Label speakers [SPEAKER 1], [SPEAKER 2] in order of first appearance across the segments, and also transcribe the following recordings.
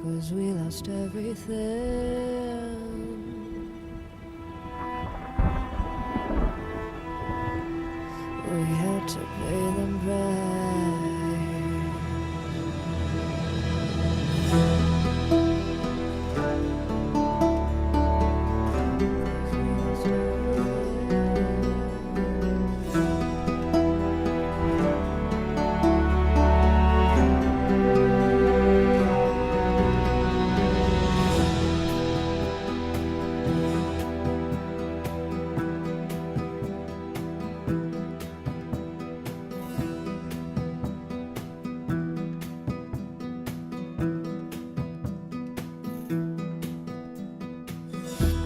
[SPEAKER 1] 'cause we lost everything. We had to pay them back.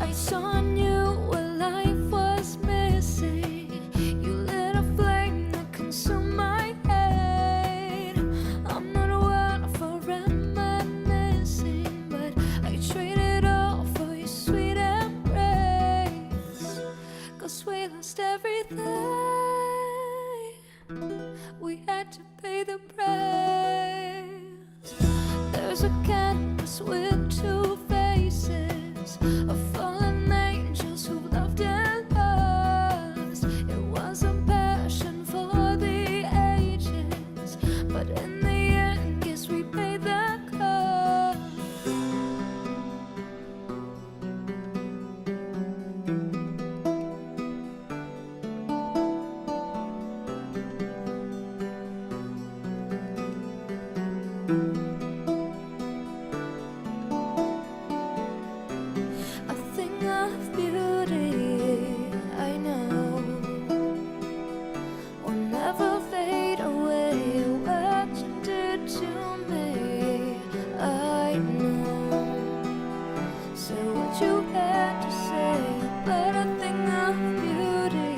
[SPEAKER 1] I saw you when life was missing. You lit a flame that consumed my head. I'm not one for reminiscing, but I traded all for your sweet embrace. 'Cause we lost everything. We had to pay the price. There's a canvas with two faces, of fallen angels who loved and lost. It was a passion for the ages, but in the end, guess we paid the cost. A thing of beauty, I know, will never fade away. What you did to me, I know. Say what you had to say, but a thing of beauty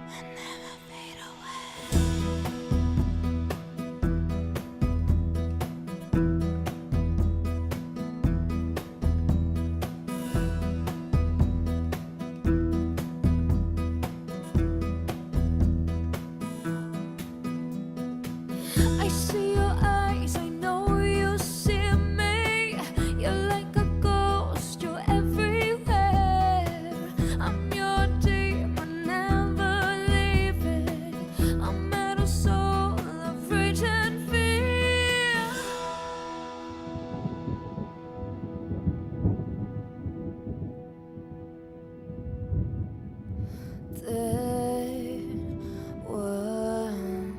[SPEAKER 1] will never fade away. I see your eyes, I know you see me. You're like a ghost, you're everywhere. I'm your demon, never leaving. I'm metal soul of rage and fear. There one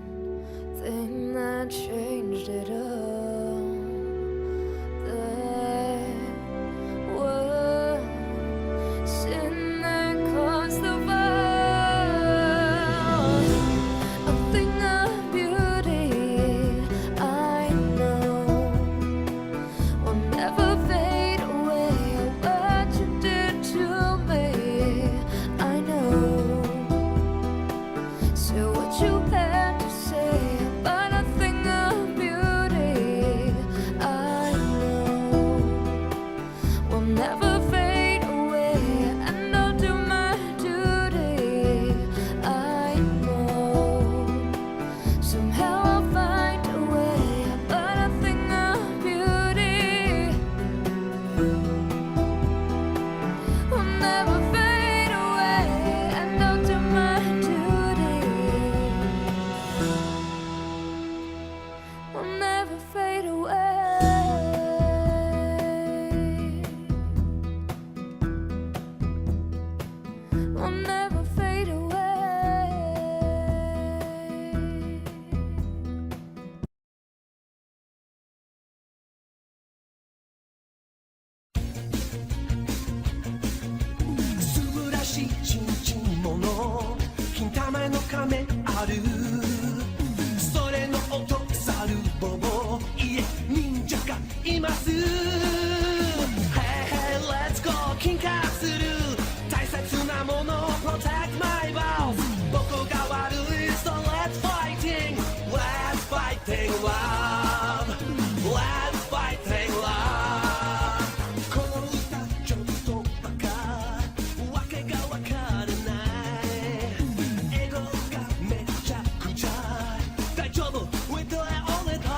[SPEAKER 1] thing that changed it all. There was sin that caused the fall. A thing of beauty, I know, will never fade away. What you did to me, I know. Say what you had to say, but a thing of beauty, I know, will never fade away. And I'll do my duty, I know. Somehow I'll find a way, but a thing of beauty will never fade away. And I'll do my duty, will never fade away. Will never fade away.
[SPEAKER 2] Protect my vows. 僕が悪い so let's fighting. Let's fighting love. Let's fighting love. この歌ちょっとバカ。わけがわからない。エゴがめちゃくちゃ。大丈夫 with the only time.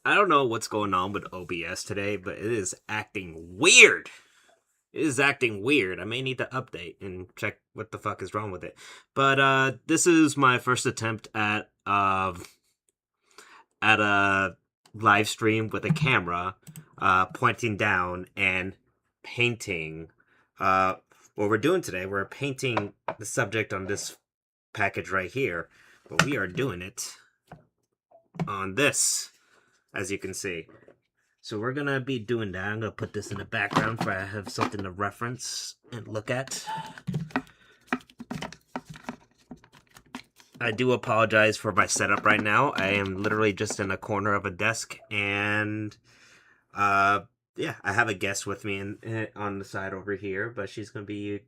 [SPEAKER 3] I don't know what's going on with OBS today, but it is acting weird. It is acting weird. I may need to update and check what the fuck is wrong with it. But this is my first attempt at a live stream with a camera pointing down and painting. What we're doing today, we're painting the subject on this package right here, but we are doing it on this, as you can see. So we're gonna be doing that. I'm gonna put this in the background so I have something to reference and look at. I do apologize for my setup right now. I am literally just in a corner of a desk, and yeah, I have a guest with me on the side over here, but she's gonna be,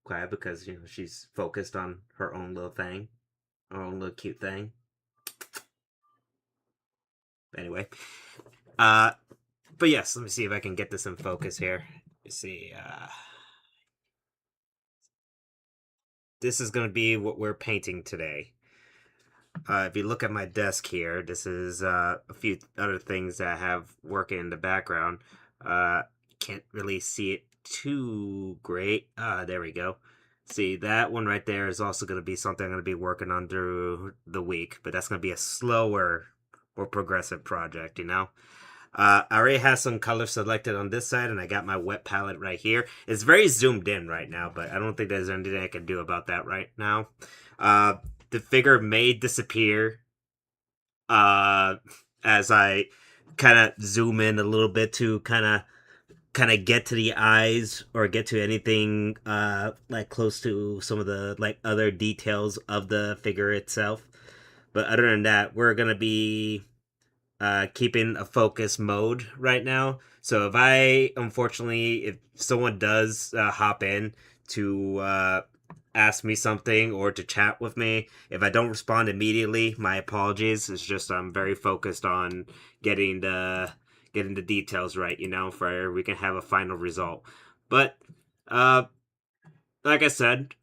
[SPEAKER 3] quiet because she's focused on her own little thing, her own little cute thing. Anyway, but yes, let me see if I can get this in focus here. You see, this is going to be what we're painting today. If you look at my desk here, this is a few other things that I have working in the background. Can't really see it too great. There we go. See, that one right there is also going to be something I'm going to be working on through the week, but that's going to be a slower, more progressive project, I already have some colors selected on this side, and I got my wet palette right here. It's very zoomed in right now, but I don't think there's anything I can do about that right now. The figure may disappear as I kind of zoom in a little bit to kind of get to the eyes or get to anything like close to some of the like other details of the figure itself. But other than that, we're gonna be keeping a focus mode right now. So if someone does hop in to ask me something or to chat with me, if I don't respond immediately, my apologies. It's just I'm very focused on getting the details right, for we can have a final result. But like I said,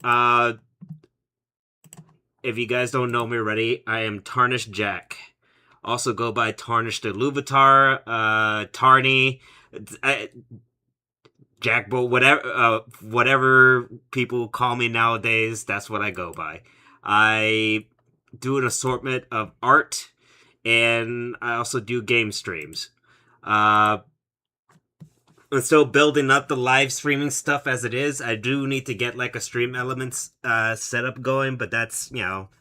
[SPEAKER 3] if you guys don't know me already, I am Tarnished Jack. Also go by Tarnished Iluvatar, Tarny, Jackbolt, whatever people call me nowadays, that's what I go by. I do an assortment of art, and I also do game streams. I'm still building up the live streaming stuff as it is. I do need to get like a Stream Elements setup going, but that's,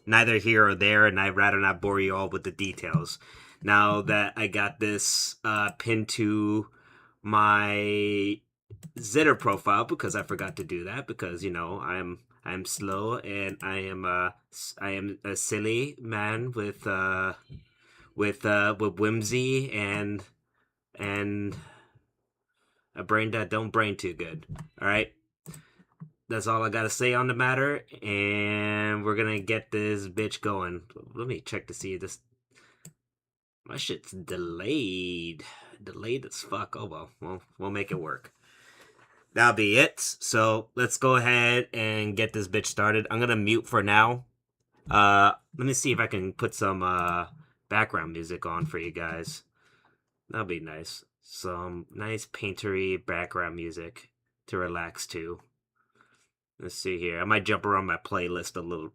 [SPEAKER 3] neither here or there, and I'd rather not bore you all with the details. Now that I got this pinned to my Zitter profile, because I forgot to do that, because I'm slow, and I am a silly man with whimsy and a brain that don't brain too good. All right, that's all I gotta say on the matter, and we're gonna get this bitch going. Let me check to see this. My shit's delayed as fuck. Oh well, we'll make it work. That'll be it. So let's go ahead and get this bitch started. I'm gonna mute for now. Let me see if I can put some background music on for you guys. That'll be nice. Some nice paintery background music to relax to. Let's see here. I might jump around my playlist a little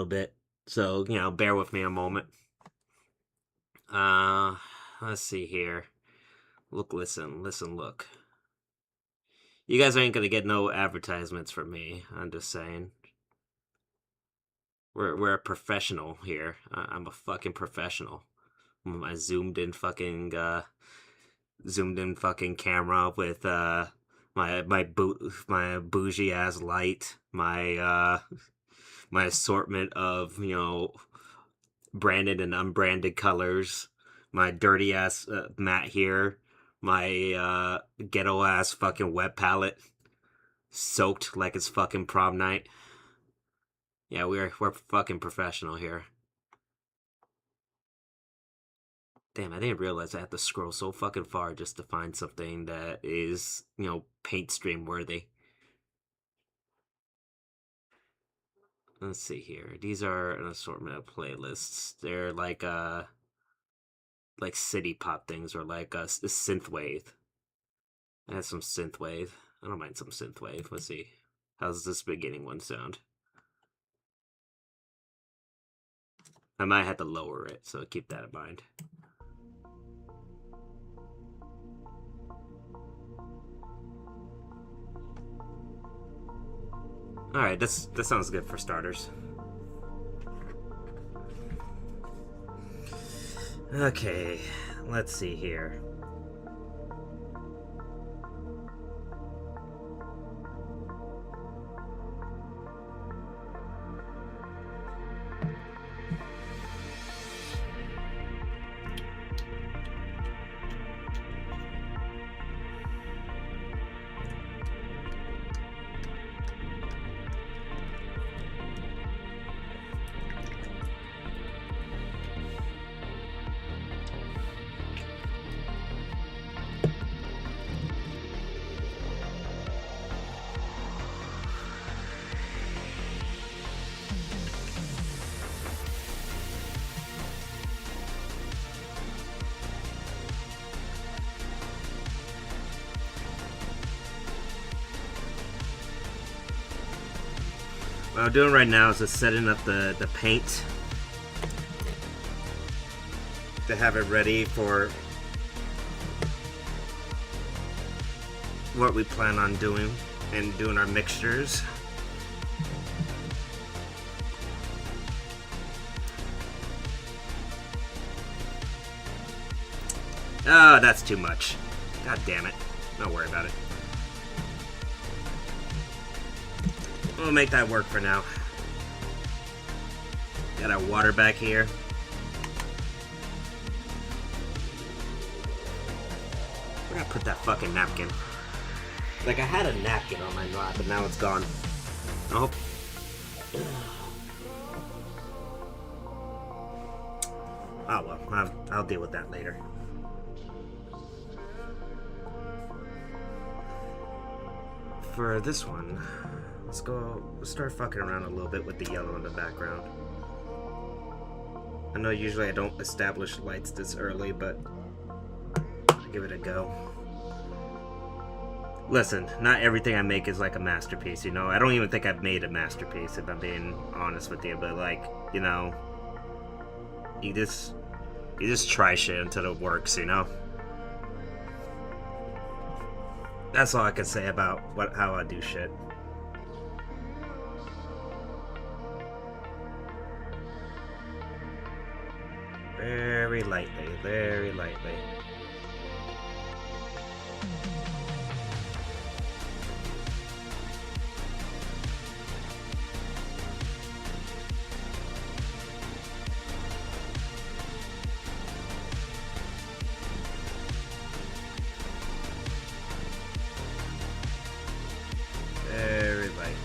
[SPEAKER 3] bit. So, bear with me a moment. Let's see here. Look, listen, look. You guys ain't gonna get no advertisements from me. I'm just saying. We're a professional here. I'm a fucking professional. My zoomed in fucking camera with my bougie ass light, my assortment of branded and unbranded colors, my dirty ass mat here, my ghetto ass fucking wet palette, soaked like it's fucking prom night. Yeah, we're fucking professional here. Damn, I didn't realize I had to scroll so fucking far just to find something that is, paint stream worthy. Let's see here. These are an assortment of playlists. They're like city pop things or like a synthwave. I have some synthwave. I don't mind some synthwave. Let's see. How's this beginning one sound? I might have to lower it, so keep that in mind. Alright, that sounds good for starters. Okay, let's see here. What I'm doing right now is just setting up the paint to have it ready for what we plan on doing and doing our mixtures. Oh, that's too much. God damn it. Don't worry about it. We'll make that work for now. Got our water back here. Where did I put that fucking napkin? Like, I had a napkin on my lap, but now it's gone. Oh. Oh well, I'll deal with that later. For this one, let's start fucking around a little bit with the yellow in the background. I know usually I don't establish lights this early, but I'll give it a go. Listen, not everything I make is like a masterpiece, you know? I don't even think I've made a masterpiece, if I'm being honest with you, but like, you know, you just try shit until it works, you know? That's all I can say about how I do shit. Very lightly, very lightly. Very lightly.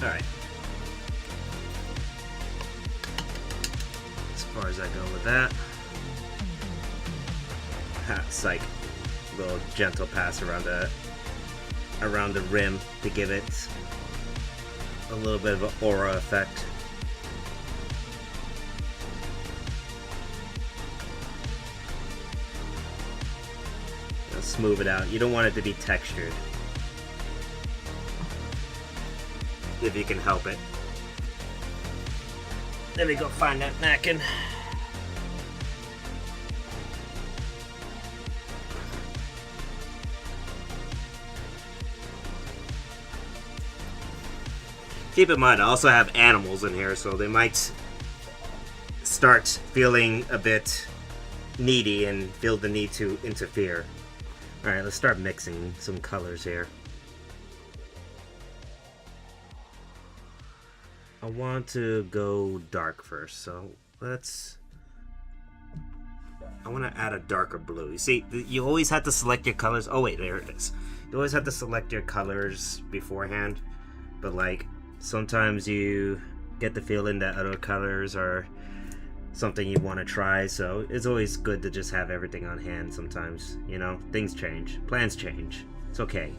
[SPEAKER 3] Alright. As far as I go with that. Ha, psych. A little gentle pass around the rim to give it a little bit of an aura effect. Smooth it out. You don't want it to be textured. If you can help it. Let me go find that napkin. Keep in mind, I also have animals in here, so they might start feeling a bit needy and feel the need to interfere. Alright, let's start mixing some colors here. I want to go dark first, so I want to add a darker blue. You see, you always have to select your colors. Oh wait, there it is. You always have to select your colors beforehand, but like sometimes you get the feeling that other colors are something you want to try, so it's always good to just have everything on hand sometimes, you know? Things change, plans change. It's okay.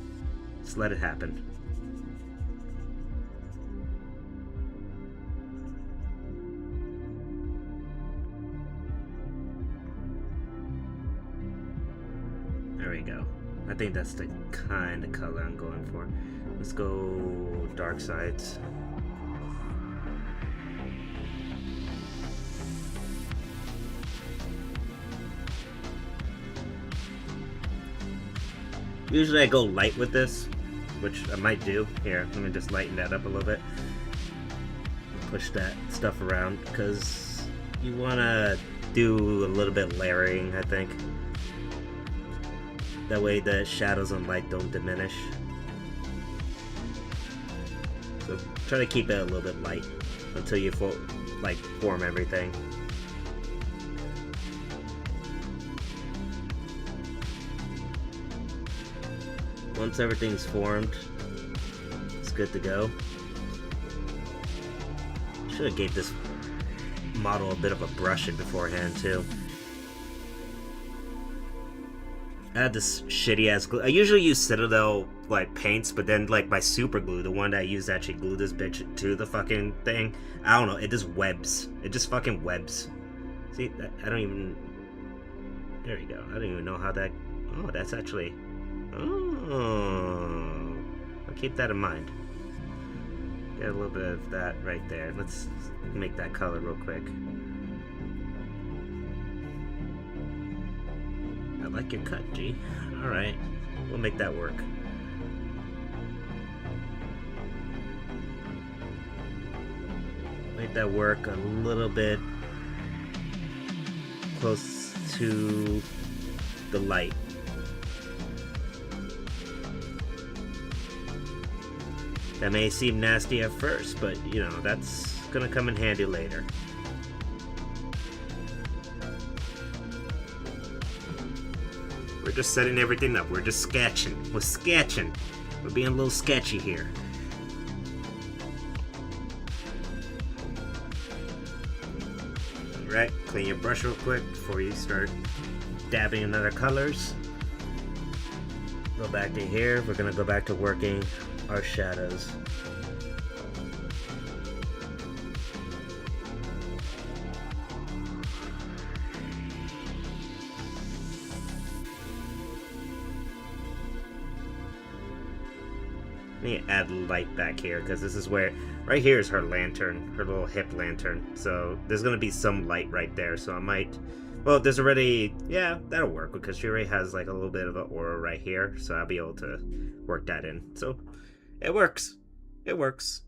[SPEAKER 3] Just let it happen. There we go. I think that's the kind of color I'm going for. Let's go dark sides. Usually I go light with this, which I might do. Here, let me just lighten that up a little bit. Push that stuff around, because you want to do a little bit layering, I think. That way the shadows and light don't diminish. So try to keep it a little bit light until you form everything. Once everything's formed, it's good to go. Should have gave this model a bit of a brushing beforehand too. I had this shitty ass glue. I usually use Citadel like paints, but then like my super glue, the one that I used to actually glue this bitch to the fucking thing, I don't know, it just webs. It just fucking webs. See, I don't even. There you go. I don't even know how that. Oh, that's actually. Oh, I'll keep that in mind. Get a little bit of that right there. Let's make that color real quick. I like your cut, G. Alright, we'll make that work. Make that work a little bit close to the light. That may seem nasty at first, but you know, that's gonna come in handy later. We're just setting everything up. We're just sketching. We're sketching. We're being a little sketchy here. Alright, clean your brush real quick before you start dabbing in other colors. Go back to here. We're gonna go back to working our shadows. Let me add light back here, because this is where, right here is her lantern, her little hip lantern. So there's going to be some light right there, so I might, well, there's already, yeah, that'll work, because she already has like a little bit of an aura right here, so I'll be able to work that in. So it works. It works.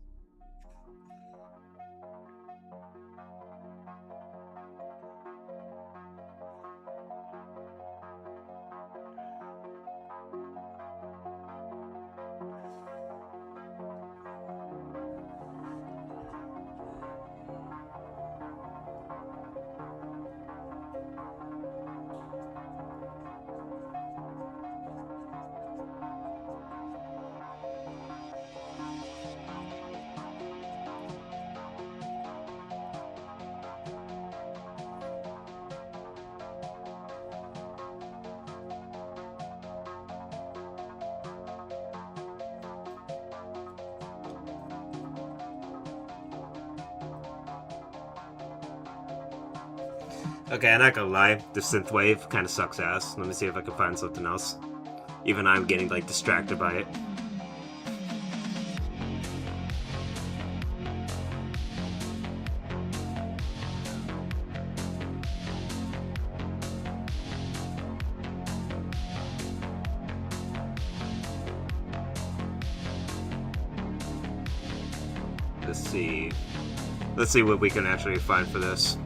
[SPEAKER 3] Okay, I'm not gonna lie, the synthwave kind of sucks ass. Let me see if I can find something else. Even I'm getting like distracted by it. Let's see what we can actually find for this.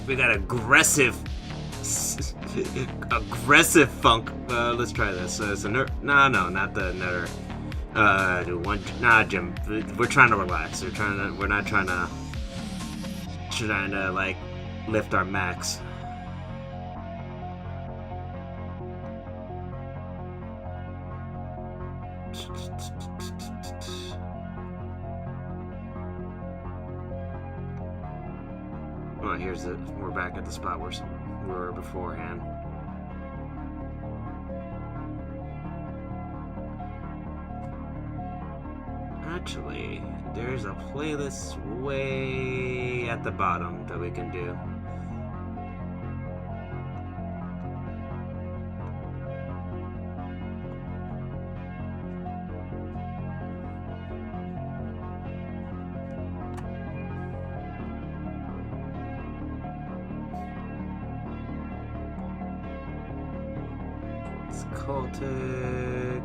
[SPEAKER 3] We got aggressive aggressive funk. Let's try this. It's a no, not the nutter. Do one. Nah, Jim. We're trying to relax. We're not trying to like lift our max. Oh, here's it. We're back at the spot where we were beforehand. Actually, there's a playlist way at the bottom that we can do. It's cultic.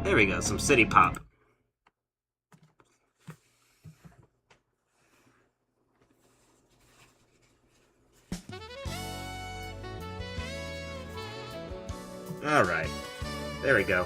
[SPEAKER 3] There we go, some city pop. All right, there we go.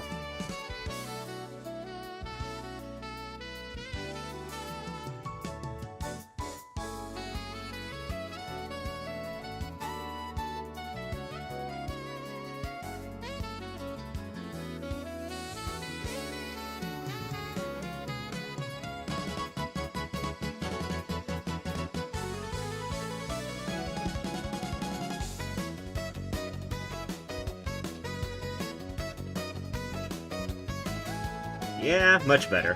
[SPEAKER 3] Yeah, much better.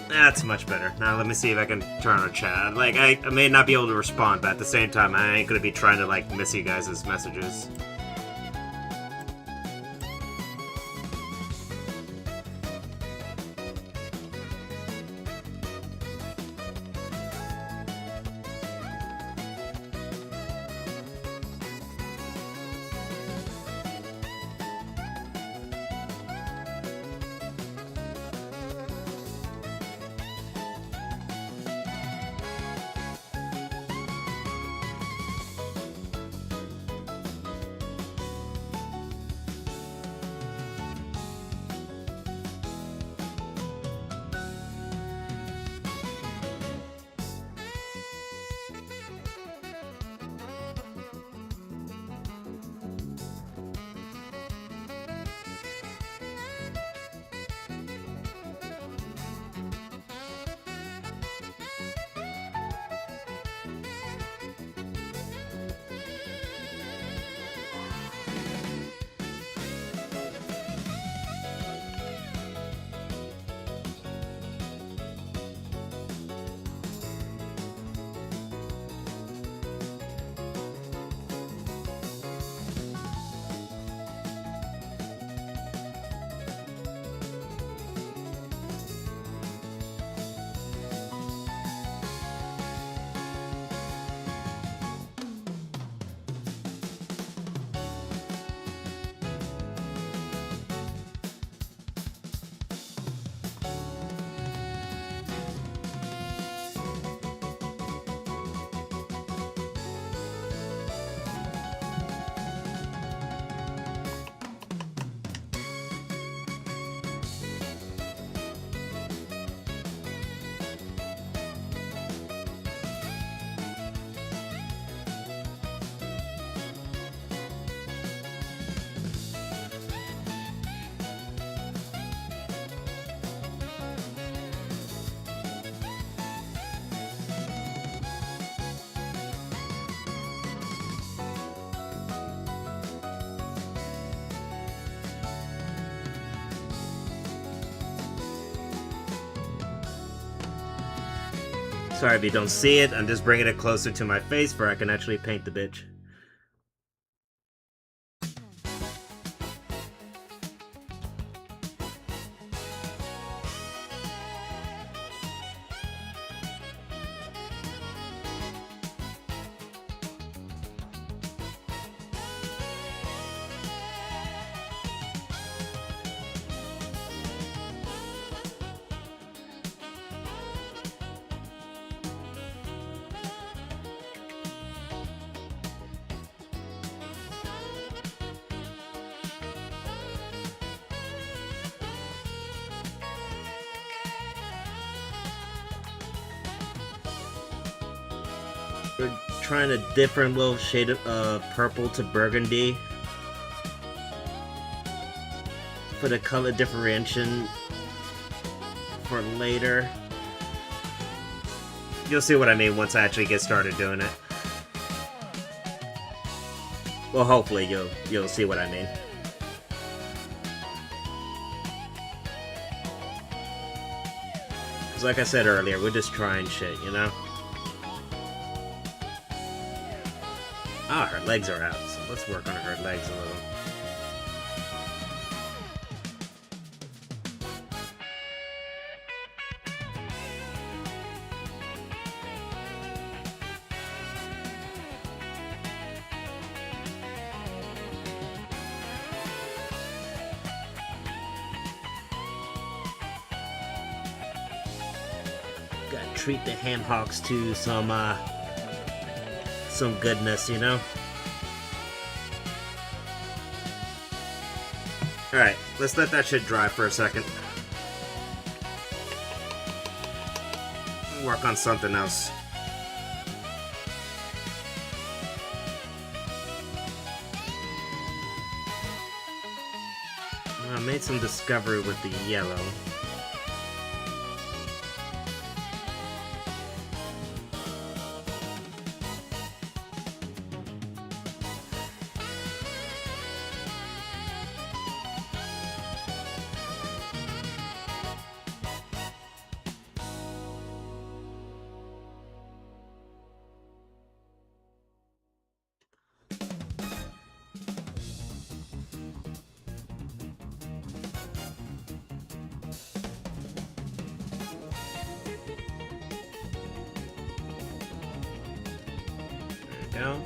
[SPEAKER 3] That's much better. Now let me see if I can turn on chat. Like, I may not be able to respond, but at the same time, I ain't gonna be trying to, like, miss you guys' messages. Sorry if you don't see it, I'm just bringing it closer to my face where I can actually paint the bitch. We're trying a different little shade of purple to burgundy for the color differentiation for later. You'll see what I mean once I actually get started doing it. Well, hopefully you'll see what I mean. Because like I said earlier, we're just trying shit, you know? Ah, her legs are out, so let's work on her legs a little. Gotta treat the ham hocks to some goodness, you know? Alright, let's let that shit dry for a second. Work on something else. I made some discovery with the yellow. Go.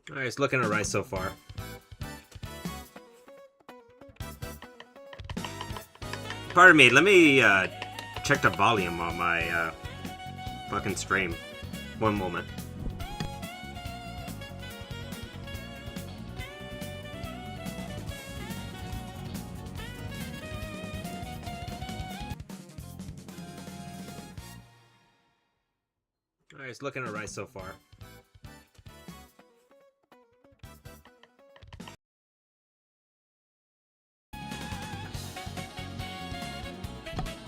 [SPEAKER 3] Alright, it's looking alright so far. Pardon me, let me check the volume on my fucking stream. One moment. Alright, it's looking alright so far.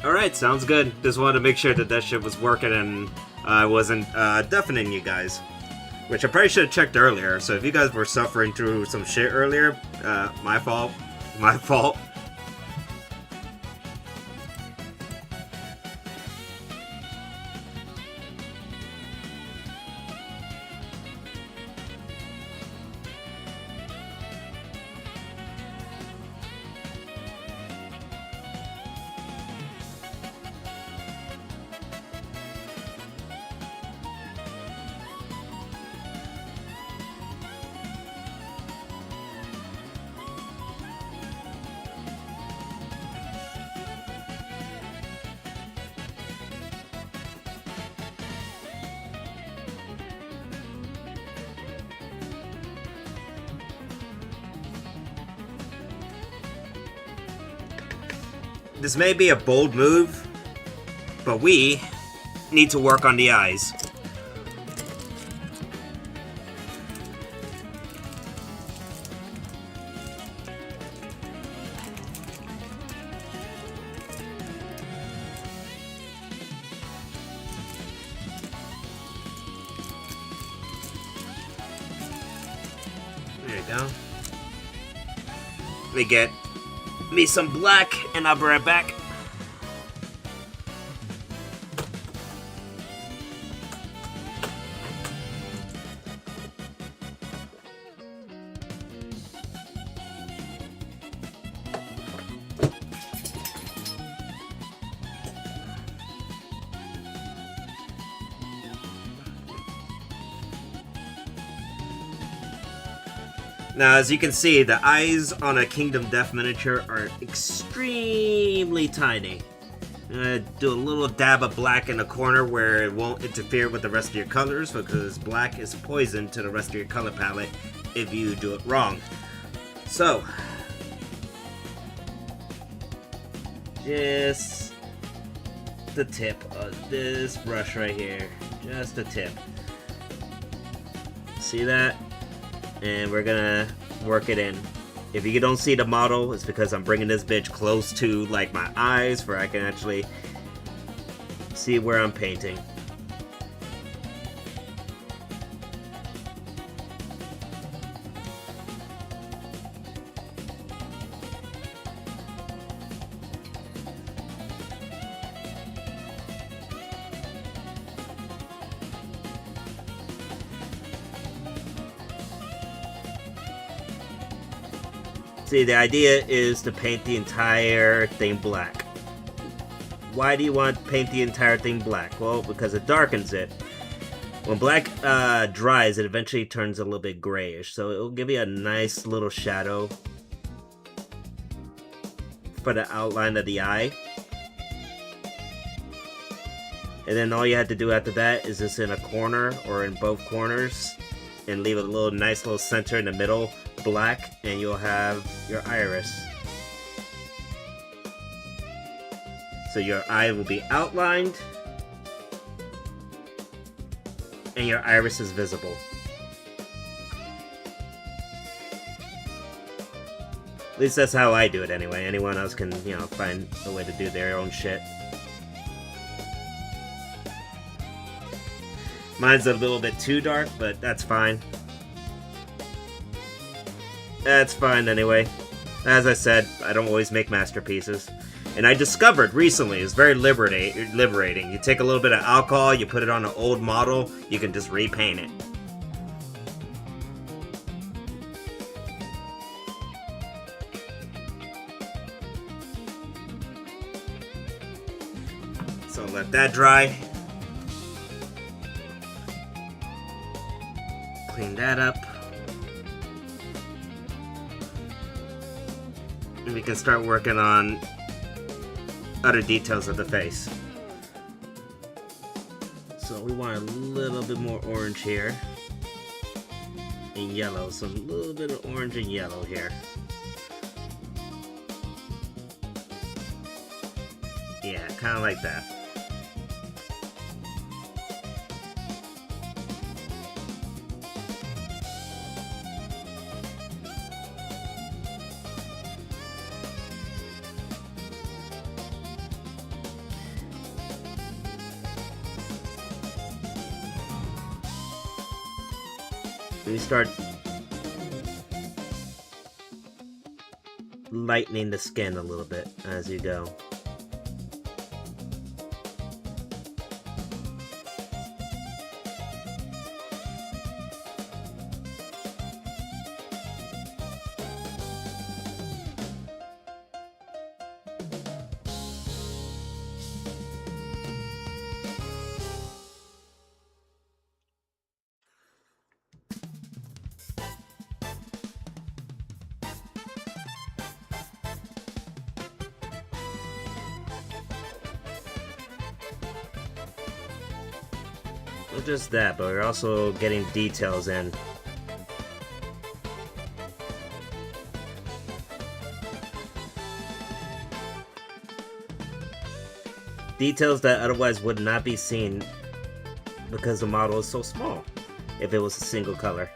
[SPEAKER 3] Alright, sounds good. Just wanted to make sure that shit was working and I wasn't deafening you guys. Which I probably should have checked earlier, so if you guys were suffering through some shit earlier, my fault. My fault. This may be a bold move, but we need to work on the eyes. There you go. Let me get me some black, and I'll be right back. Now, as you can see, the eyes on a Kingdom Death miniature are extremely tiny. I'm gonna do a little dab of black in the corner where it won't interfere with the rest of your colors, because black is poison to the rest of your color palette if you do it wrong. So, just the tip of this brush right here. Just the tip. See that? And we're gonna work it in. If you don't see the model, it's because I'm bringing this bitch close to like my eyes where I can actually see where I'm painting. See, the idea is to paint the entire thing black. Why do you want to paint the entire thing black? Well, because it darkens it. When black dries, it eventually turns a little bit grayish, so it will give you a nice little shadow for the outline of the eye. And then all you have to do after that is just in a corner or in both corners and leave a little nice little center in the middle black, and you'll have your iris. So your eye will be outlined and your iris is visible. At least that's how I do it anyway. Anyone else can, you know, find a way to do their own shit. Mine's a little bit too dark, but that's fine. That's fine anyway. As I said, I don't always make masterpieces. And I discovered recently, it's very liberating. You take a little bit of alcohol, you put it on an old model, you can just repaint it. So let that dry. Clean that up. And we can start working on other details of the face. So we want a little bit more orange here. And yellow, so a little bit of orange and yellow here. Yeah, kind of like that. We start lightening the skin a little bit as you go. Not just that, but we're also getting details in. Details that otherwise would not be seen because the model is so small if it was a single color.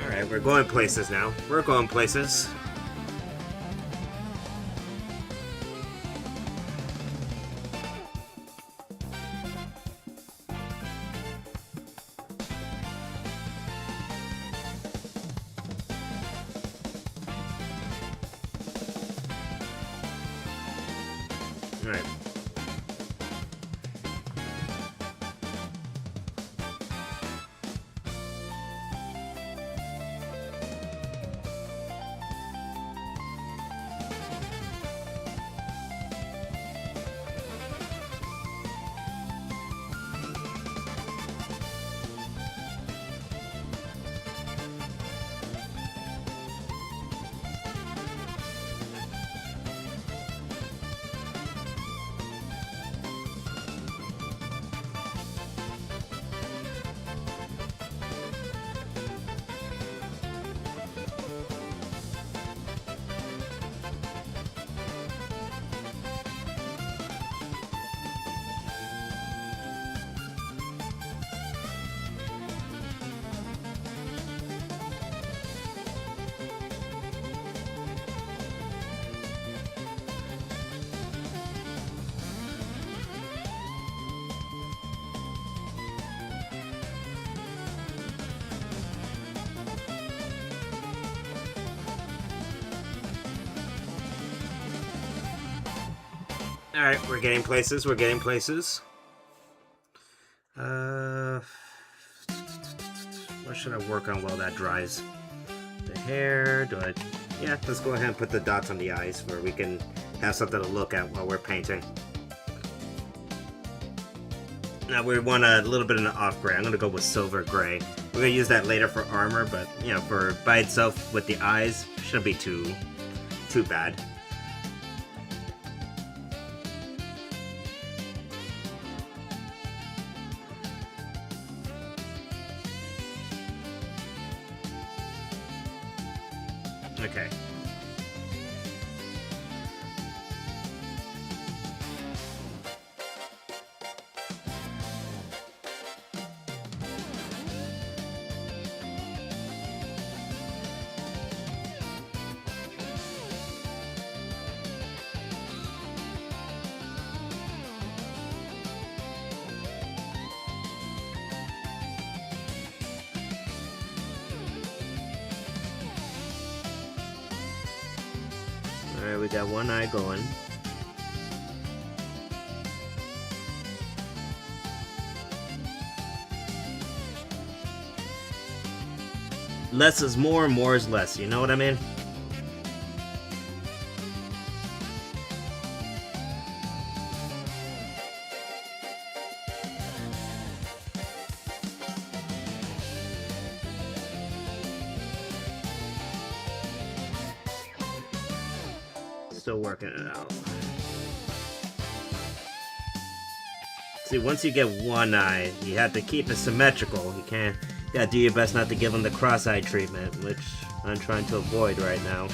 [SPEAKER 3] Alright, we're going places now. We're going places. Alright. Alright, we're getting places, we're getting places. What should I work on while that dries? The hair, do I... Yeah, let's go ahead and put the dots on the eyes where we can have something to look at while we're painting. Now we want a little bit of an off gray. I'm gonna go with silver gray. We're gonna use that later for armor, but you know, for by itself with the eyes, shouldn't be too bad. Okay. Alright, we got one eye going. Less is more, more is less, you know what I mean? Still working it out. See, once you get one eye, you have to keep it symmetrical. You can't. You gotta do your best not to give them the cross-eye treatment, which I'm trying to avoid right now.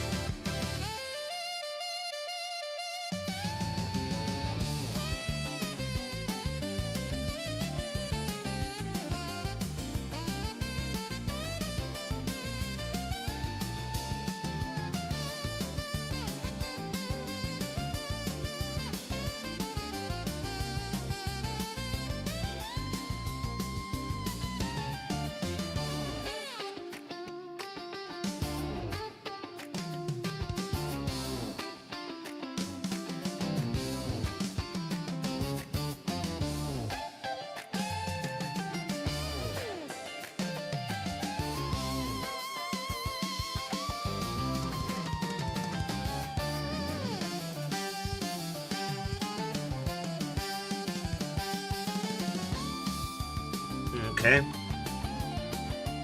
[SPEAKER 3] Okay.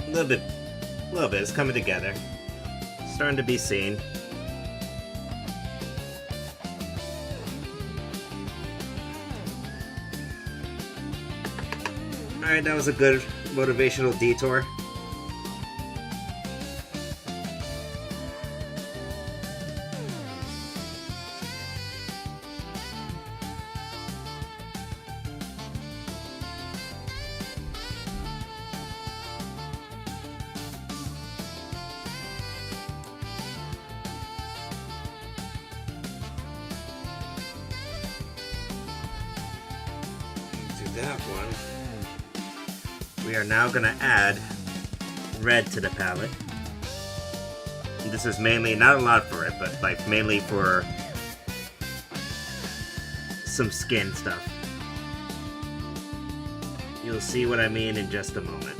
[SPEAKER 3] A little bit. It's coming together. Starting to be seen. Alright, that was a good motivational detour. That one. We are now going to add red to the palette. And this is mainly, not a lot for it, but like mainly for some skin stuff. You'll see what I mean in just a moment.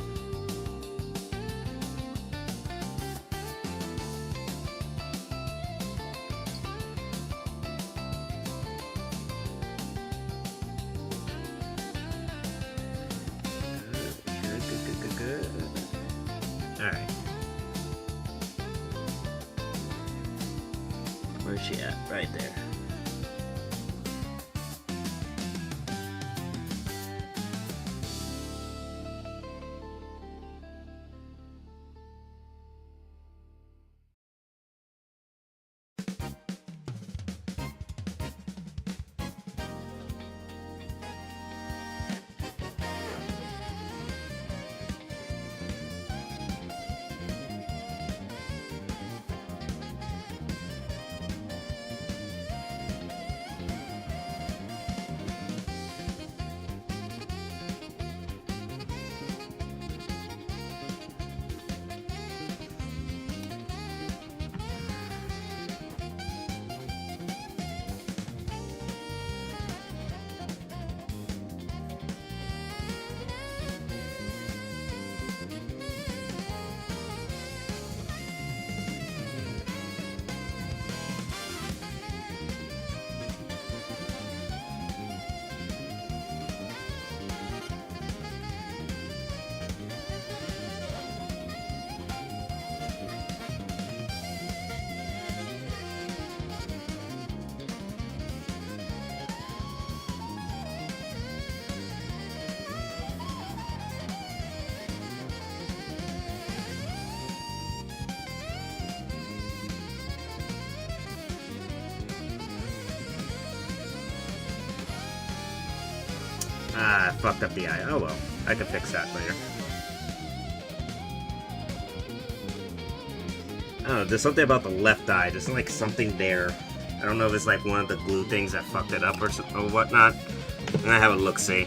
[SPEAKER 3] Alright. Where's she at? Right there. Ah, I fucked up the eye. Oh well, I can fix that later. I don't know, there's something about the left eye. There's like something there. I don't know if it's like one of the glue things that fucked it up or whatnot. I'm gonna have a look-see.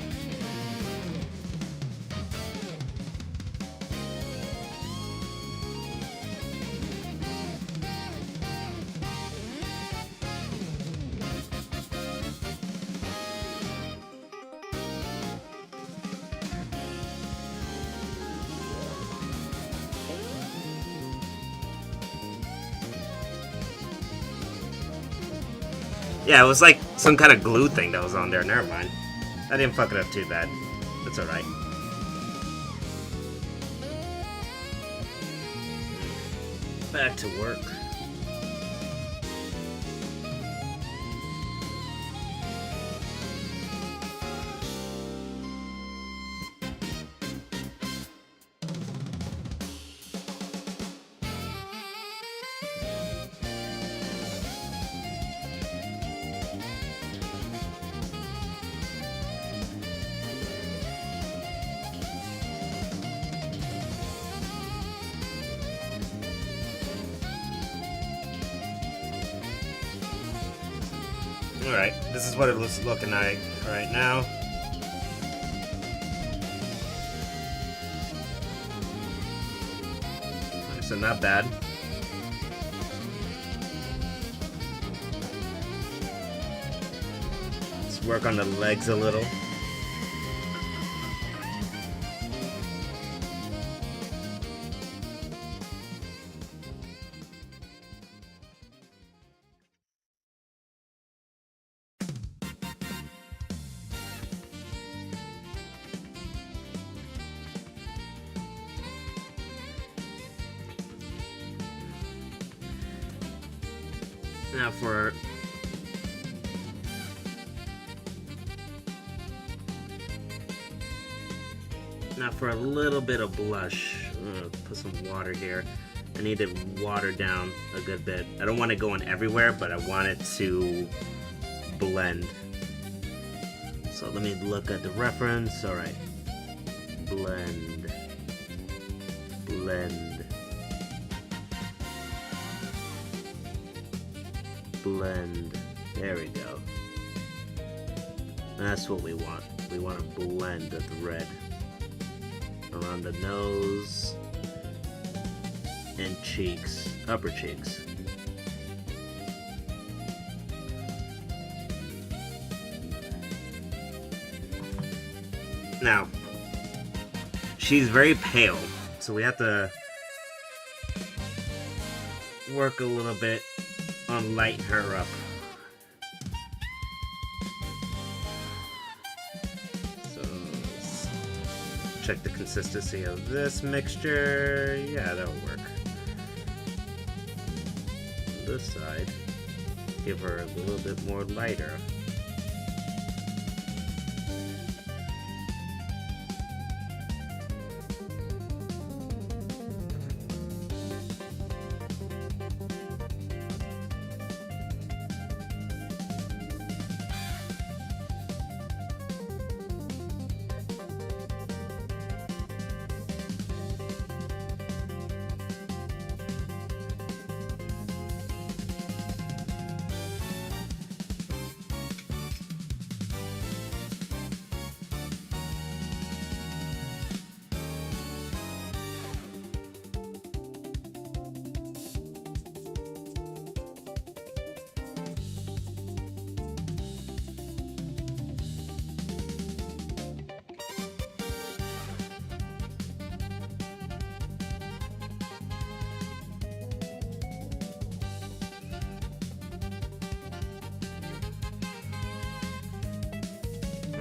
[SPEAKER 3] Yeah, it was like some kind of glue thing that was on there. Never mind. I didn't fuck it up too bad. That's alright. Back to work. Alright, this is what it looks looking like right now. So not bad. Let's work on the legs a little. Now for a little bit of blush, I'm gonna put some water here. I need to water down a good bit. I don't want it going everywhere, but I want it to blend. So let me look at the reference. All right, blend, blend, blend. There we go. That's what we want. We want to blend the red around the nose and cheeks, upper cheeks. Now, she's very pale, so we have to work a little bit on lighting her up. Check the consistency of this mixture. Yeah, that'll work. This side, give her a little bit more lighter.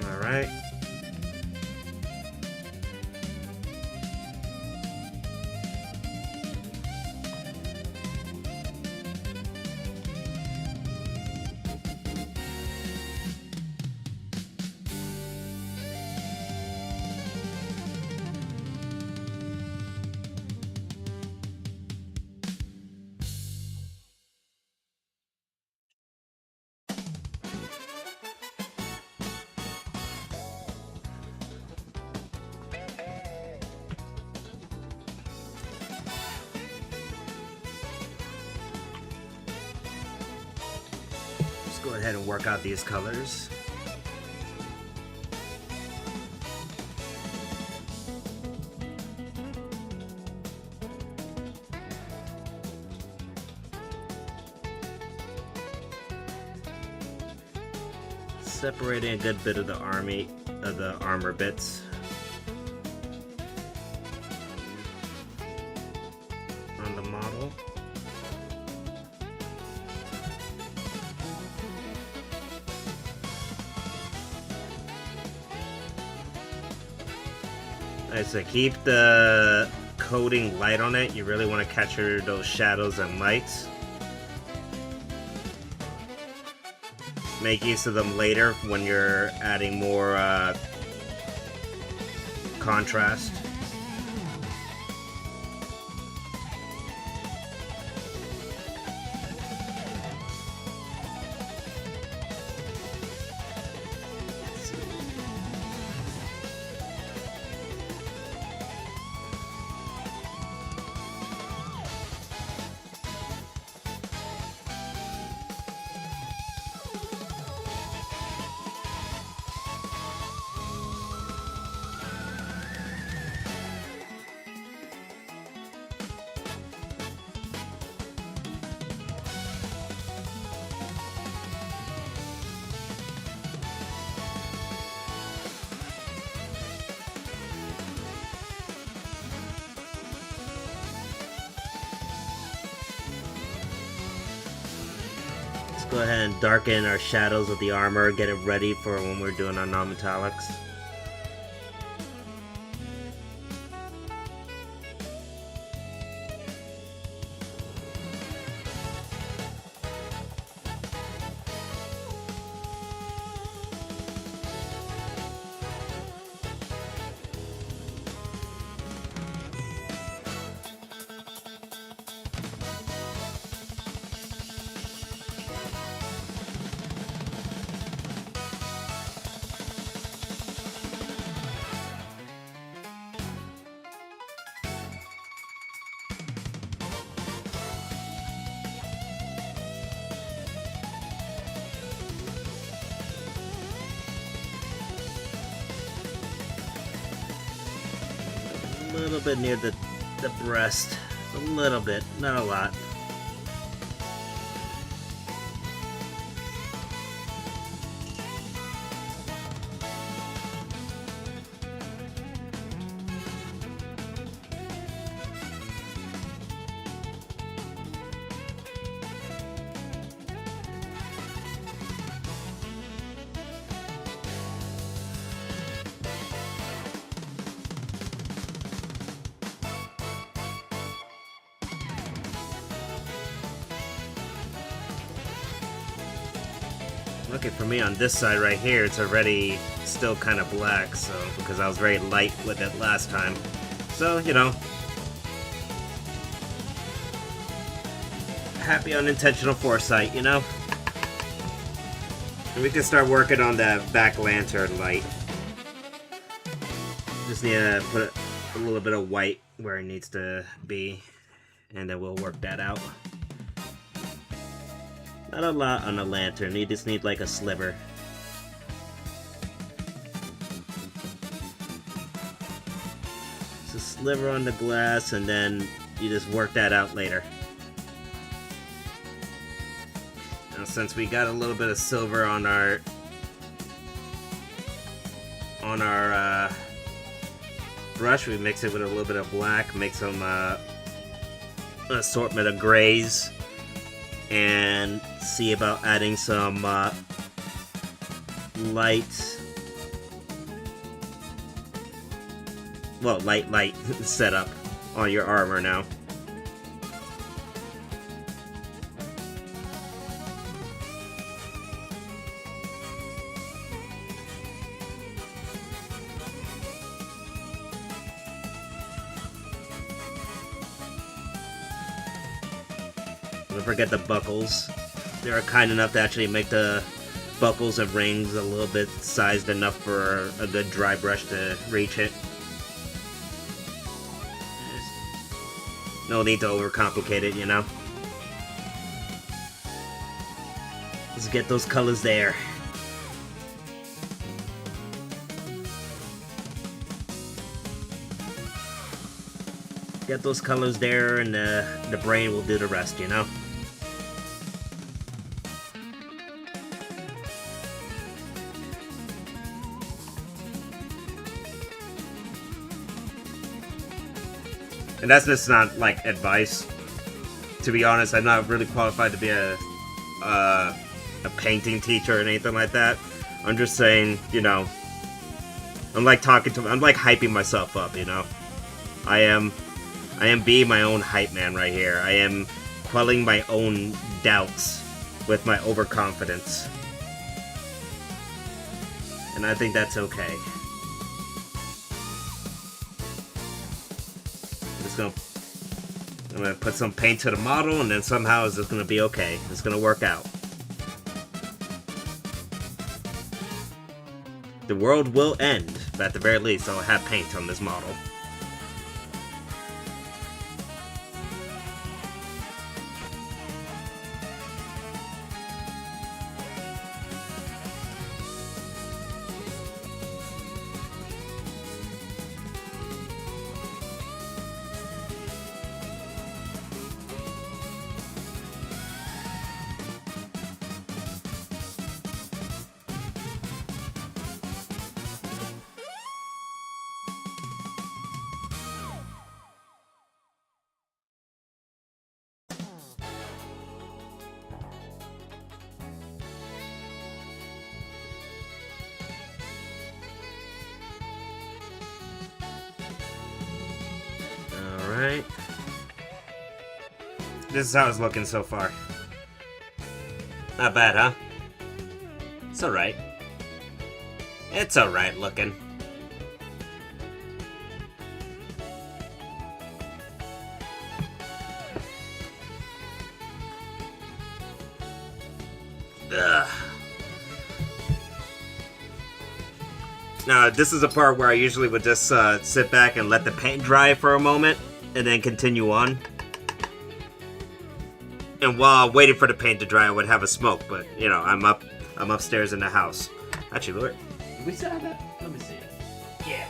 [SPEAKER 3] Alright. go ahead and work out these colors. Separating a good bit of the armor bits on the model. Alright, so keep the coating light on it. You really want to capture those shadows and lights. Make use of them later when you're adding more contrast. Go ahead and darken our shadows of the armor, get it ready for when we're doing our non-metallics. A little bit near the breast. A little bit, not a lot. Okay, for me on this side right here, it's already still kind of black, so because I was very light with it last time. So, you know, happy unintentional foresight, you know? And we can start working on that back lantern light. Just need to put a little bit of white where it needs to be, and then we'll work that out. Not a lot on the lantern, you just need like a sliver. Just a sliver on the glass, and then you just work that out later. Now since we got a little bit of silver on our brush, we mix it with a little bit of black, make some assortment of grays, and see about adding some light setup on your armor now. Don't forget the buckles. They were kind enough to actually make the buckles and rings a little bit sized enough for a good dry brush to reach it. No need to overcomplicate it, you know? Let's get those colors there. Get those colors there, and the brain will do the rest, you know? And that's just not, like, advice. To be honest, I'm not really qualified to be a painting teacher or anything like that. I'm just saying, you know, I'm like hyping myself up, you know? I am being my own hype man right here. I am quelling my own doubts with my overconfidence. And I think that's okay. I'm gonna put some paint to the model, and then somehow it's just gonna be okay. It's gonna work out. The world will end, but at the very least, I'll have paint on this model. Alright. This is how it's looking so far. Not bad, huh? It's alright. It's alright looking. Ugh. Now, this is a part where I usually would just sit back and let the paint dry for a moment, and then continue on. And while waiting for the paint to dry, I would have a smoke, but, you know, I'm upstairs in the house. Actually, Lord, did we still have that? Let me see. Yeah.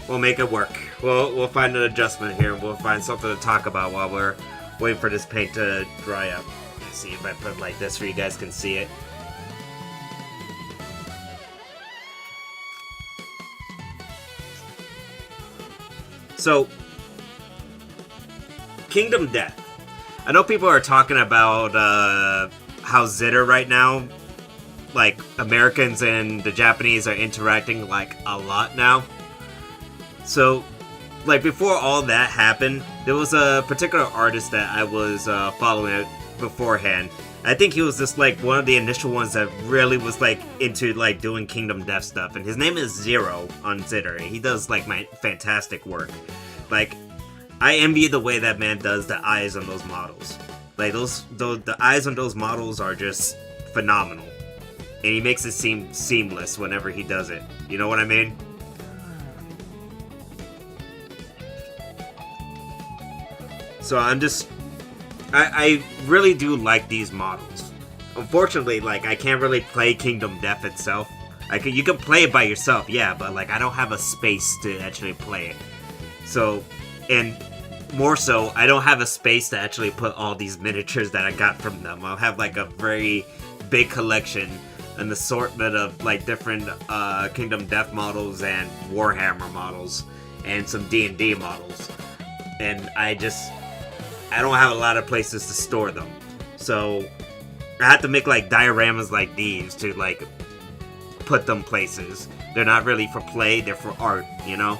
[SPEAKER 3] We'll make it work. We'll find an adjustment here. We'll find something to talk about while we're waiting for this paint to dry up. Let's see if I put it like this so you guys can see it. So, Kingdom Death. I know people are talking about how Zitter right now, like Americans and the Japanese are interacting like a lot now. So, like, before all that happened, there was a particular artist that I was following beforehand. I think he was just, like, one of the initial ones that really was, like, into, like, doing Kingdom Death stuff. And his name is Zero on Zitter. He does, like, my fantastic work. Like, I envy the way that man does the eyes on those models. Like, the eyes on those models are just phenomenal. And he makes it seem seamless whenever he does it. You know what I mean? So I really do like these models. Unfortunately, like, I can't really play Kingdom Death itself. You can play it by yourself, yeah, but, like, I don't have a space to actually play it. So, and more so, I don't have a space to actually put all these miniatures that I got from them. I'll have, like, a very big collection, an assortment of, like, different Kingdom Death models and Warhammer models, and some D&D models. And I don't have a lot of places to store them. So I have to make, like, dioramas like these to, like, put them places. They're not really for play, they're for art, you know?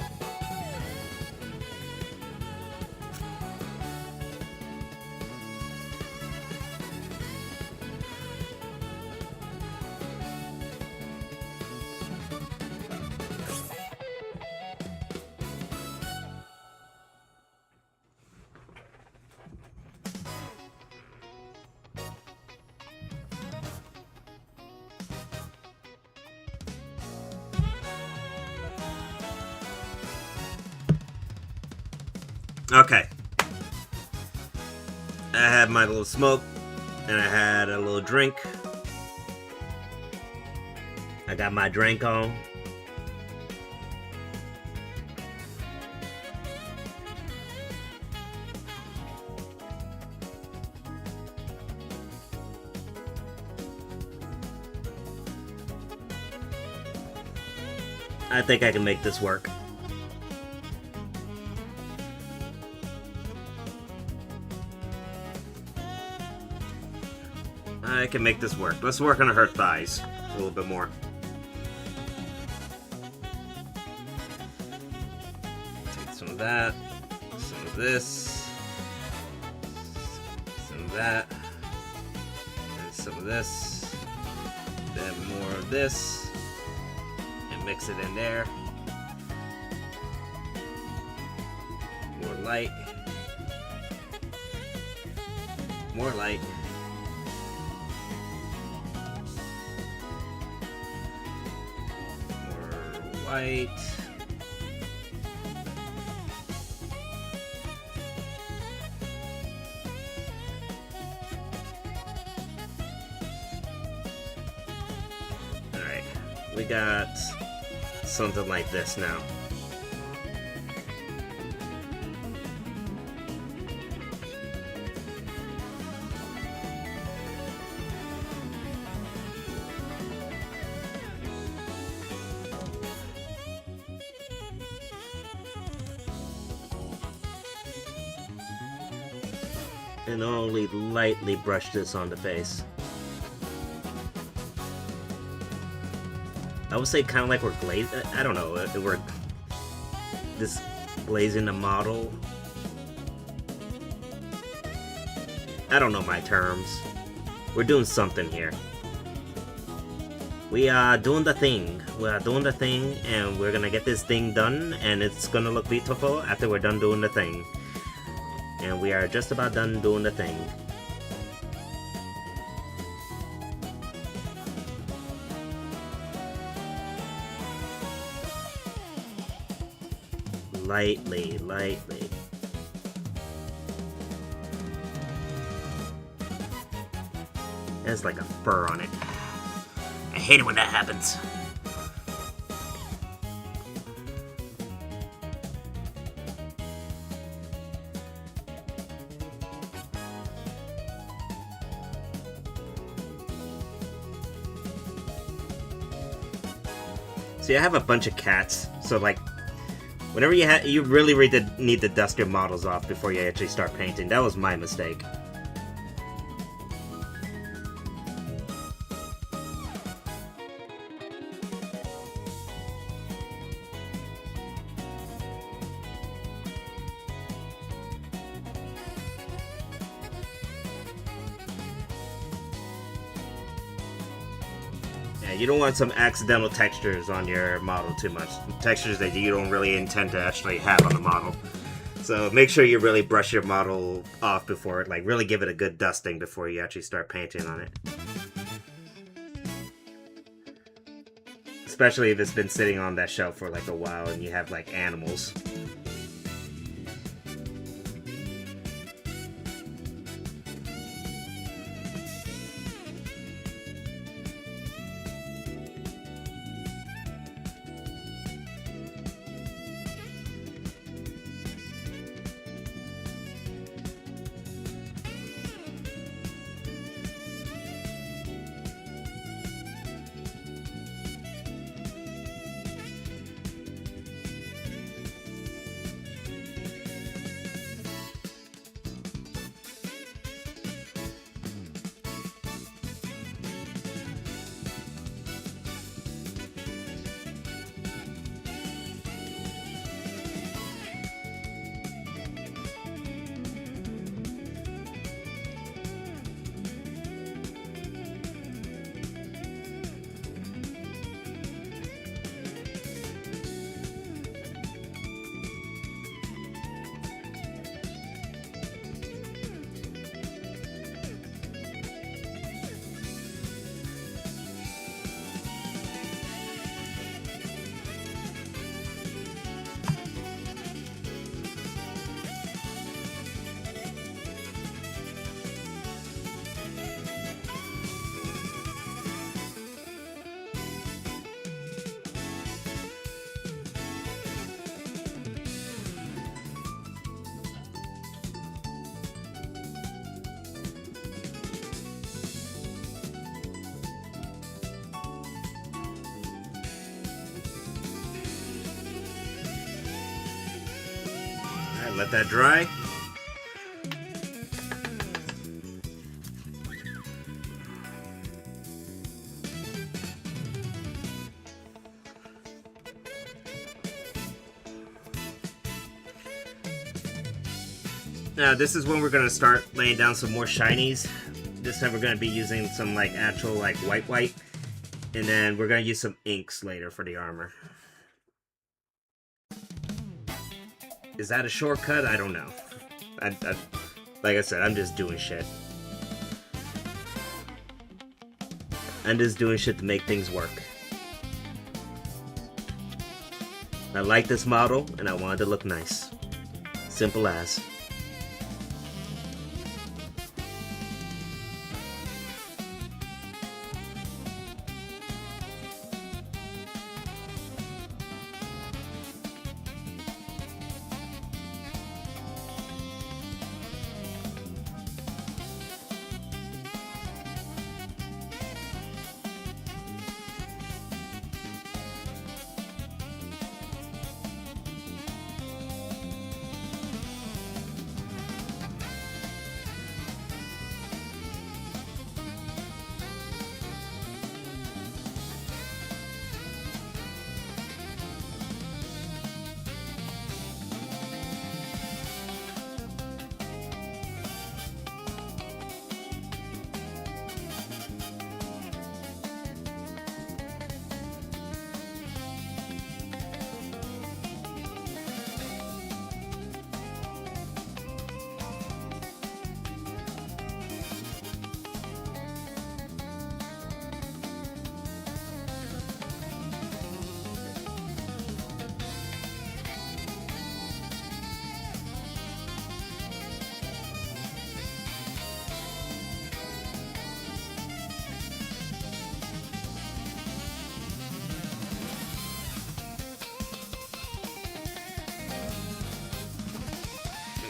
[SPEAKER 3] Okay. I had my little smoke, and I had a little drink. I got my drink on. I think I can make this work. I can make this work. Let's work on her thighs a little bit more. Take some of that, some of this, some of that, and some of this, then more of this, and mix it in there. More light. More light. White. Alright, we got something like this now. And only lightly brush this on the face. I would say kind of like we're glazing. I don't know. We're this glazing the model. I don't know my terms. We're doing something here. We are doing the thing. We are doing the thing, and we're gonna get this thing done, and it's gonna look beautiful after we're done doing the thing. And we are just about done doing the thing. Lightly, lightly. There's like a fur on it. I hate it when that happens. See, I have a bunch of cats, so like, whenever you really need to dust your models off before you actually start painting. That was my mistake. Yeah, you don't want some accidental textures on your model too much. Textures that you don't really intend to actually have on the model. So make sure you really brush your model off before, like really give it a good dusting before you actually start painting on it. Especially if it's been sitting on that shelf for like a while and you have like animals. let that dry. Now this is when we're gonna start laying down some more shinies. This time we're gonna be using some like actual like white, and then we're gonna use some inks later for the armor. Is that a shortcut? I don't know. Like I said, I'm just doing shit. I'm just doing shit to make things work. I like this model, and I wanted to look nice. Simple as.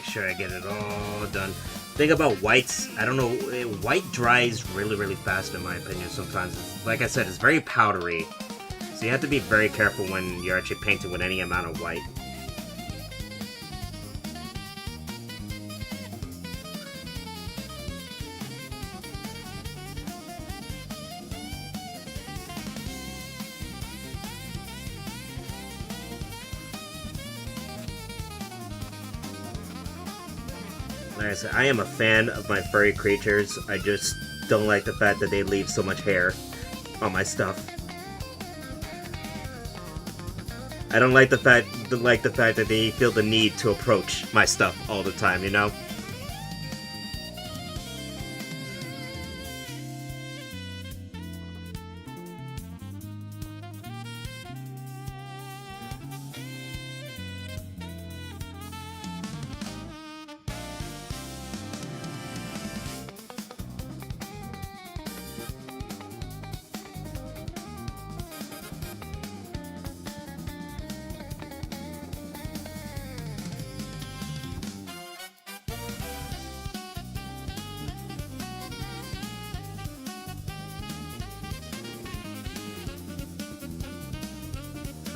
[SPEAKER 3] Sure I get it all done. Thing about whites, I don't know, white dries really fast in my opinion sometimes. Like I said, it's very powdery, so you have to be very careful when you're actually painting with any amount of white. Like I said, I am a fan of my furry creatures. I just don't like the fact that they leave so much hair on my stuff. I don't like the fact that they feel the need to approach my stuff all the time, you know?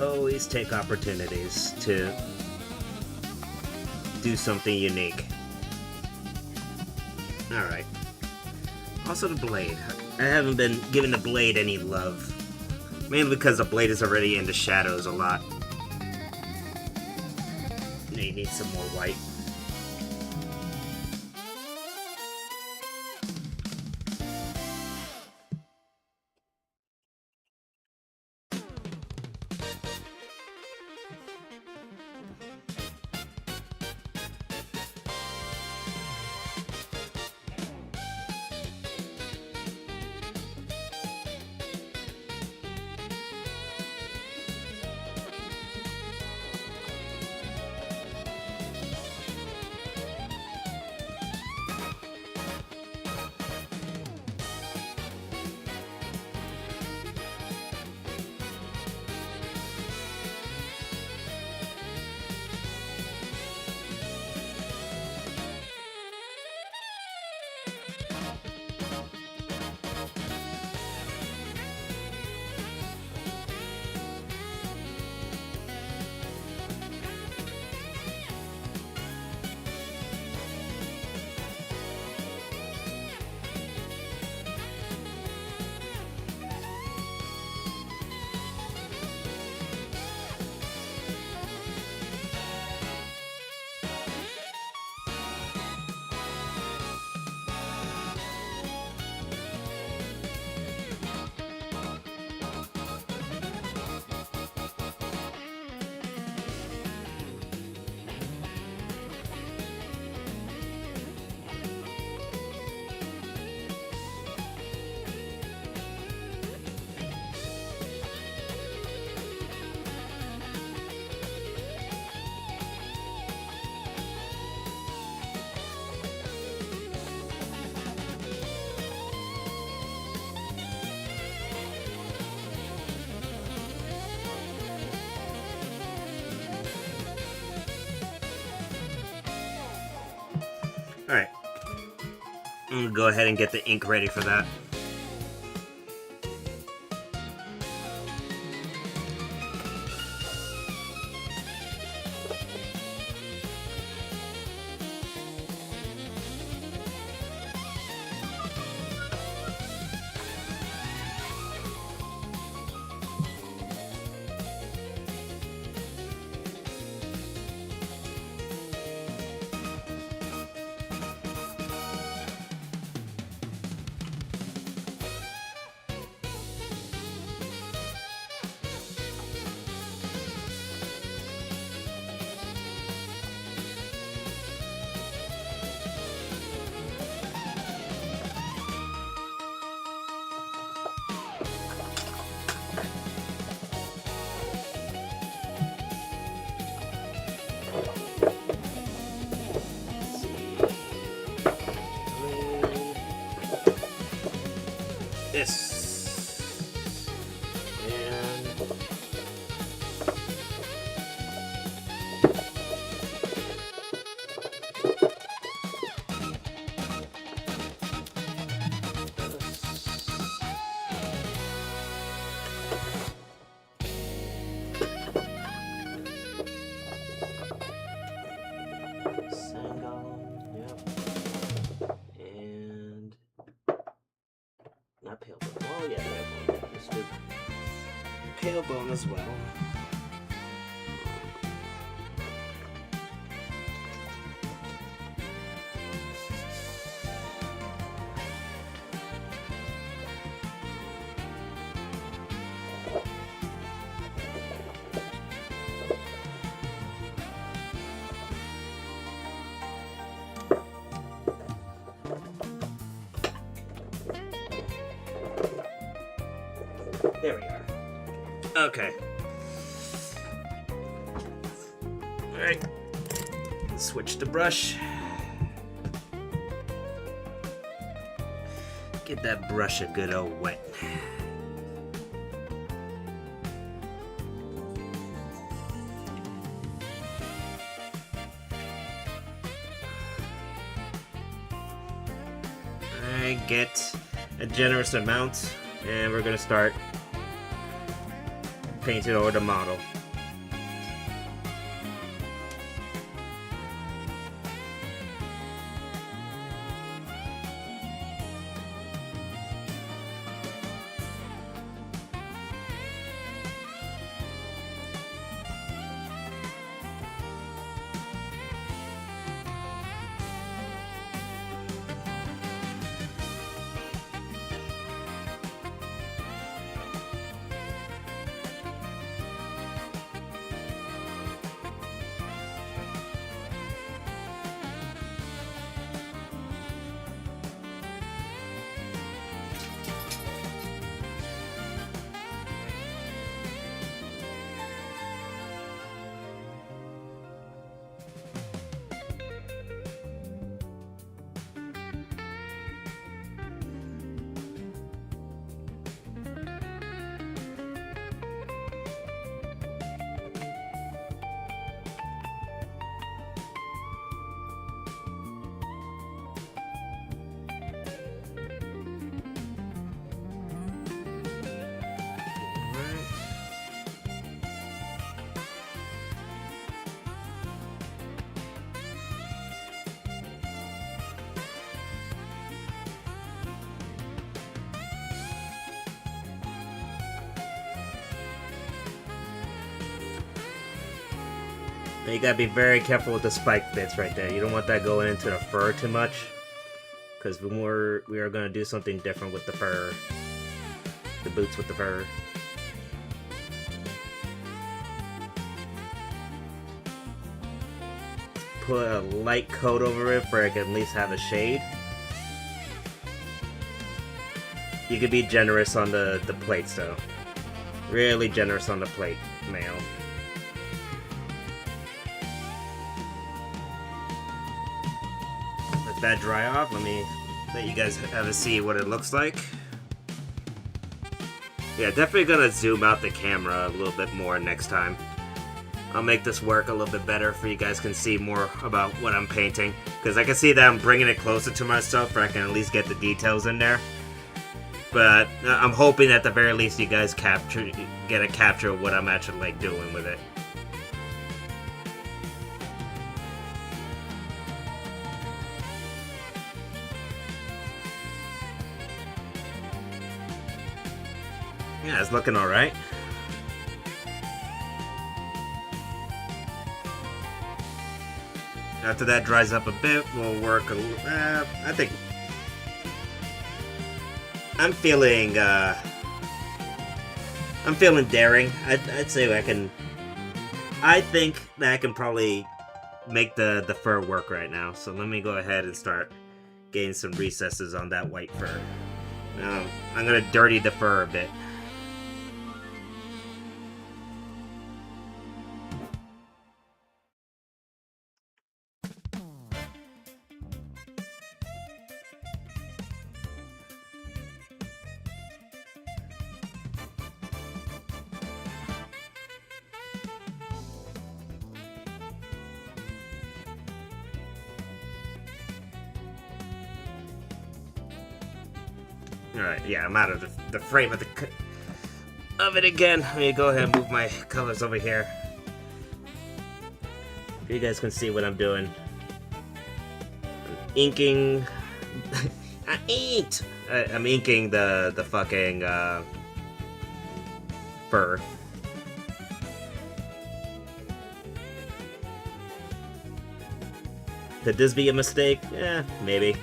[SPEAKER 3] Always take opportunities to do something unique. Alright. Also the blade. I haven't been giving the blade any love. Mainly because the blade is already in the shadows a lot. You need some more white. Alright. I'm gonna go ahead and get the ink ready for that. This and Sangon, yep, and not pale bone. Oh yeah, pale bone. Let's do pale bone as well. There we are. Okay. Alright. Switch the brush. Get that brush a good old wet. Alright, get a generous amount, and we're gonna start painting over the model. Now you gotta be very careful with the spike bits right there. You don't want that going into the fur too much, because we are gonna do something different with the fur, the boots with the fur. Put a light coat over it for it can at least have a shade. You could be generous on the plates though. Really generous on the plate, male. Let that dry off. Let me let you guys have a see what it looks like. Yeah, definitely gonna zoom out the camera a little bit more next time. I'll make this work a little bit better for you guys can see more about what I'm painting. Because I can see that I'm bringing it closer to myself, where I can at least get the details in there. But I'm hoping at the very least you guys get a capture of what I'm actually like doing with it. Yeah, it's looking alright. After that dries up a bit, we'll work a little. I think I'm feeling daring. I'd say I can. I think that I can probably make the fur work right now. So let me go ahead and start getting some recesses on that white fur. I'm gonna dirty the fur a bit. Alright, yeah, I'm out of the frame of it again. Let me go ahead and move my colors over here. You guys can see what I'm doing. I'm inking. I inked. I'm inking the fucking fur. Could this be a mistake? Eh, maybe.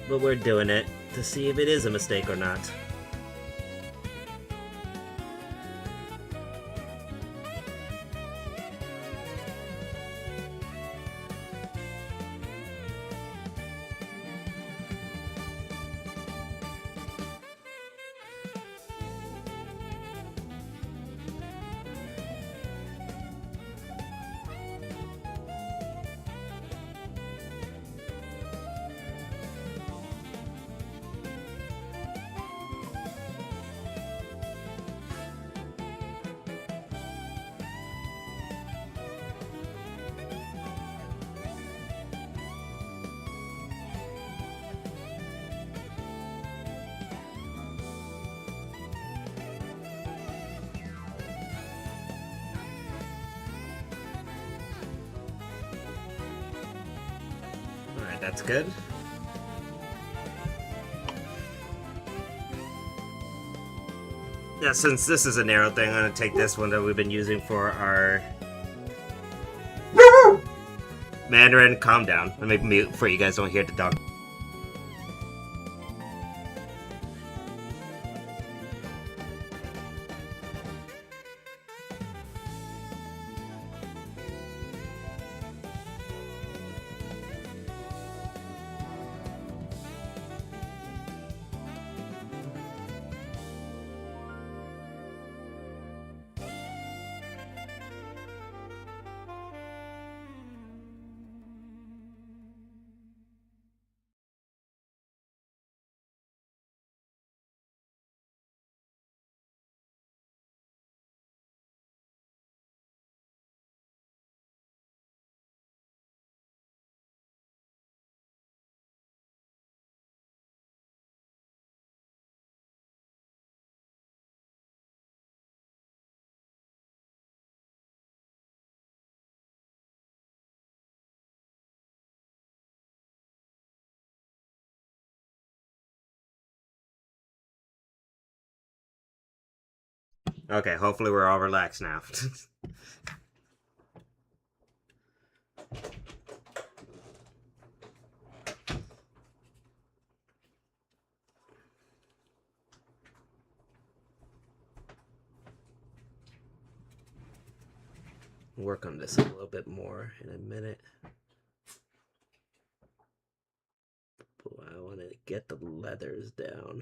[SPEAKER 3] But we're doing it to see if it is a mistake or not. Alright, that's good. Yeah, since this is a narrow thing, I'm gonna take this one that we've been using for our Mandarin. Calm down. Let me mute for you guys don't hear the dog. Okay, hopefully we're all relaxed now. Work on this a little bit more in a minute. But I want to get the leathers down.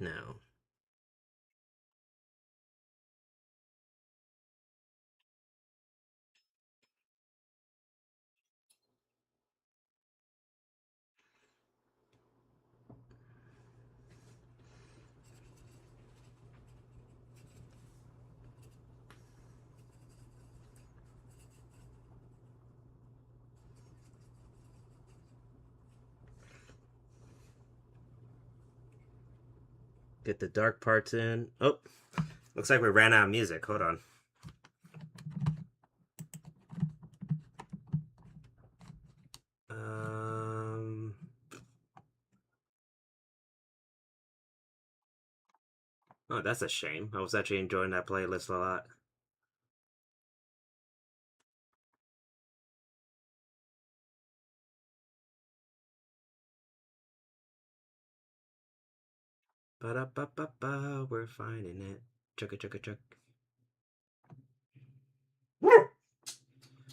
[SPEAKER 3] No. Get the dark parts in. Oh, looks like we ran out of music. Hold on. Oh, that's a shame. I was actually enjoying that playlist a lot. Ba-da-ba-ba-ba, we're finding it. Chugga chugga chug.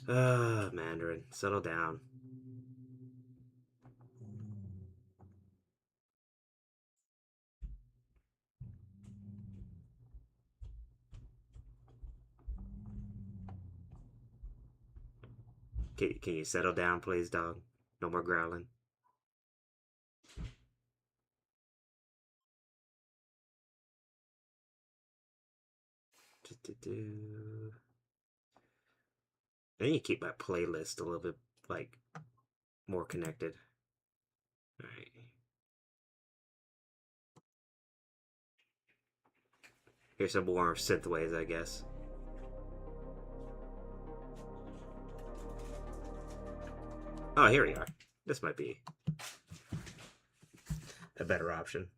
[SPEAKER 3] Ah, Mandarin, settle down. Can you settle down, please, dog? No more growling. Do-do-do. I need to keep my playlist a little bit, like, more connected. Alright. Here's some more synthwaves, I guess. Oh, here we are. This might be a better option.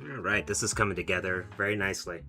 [SPEAKER 3] All right, this is coming together very nicely.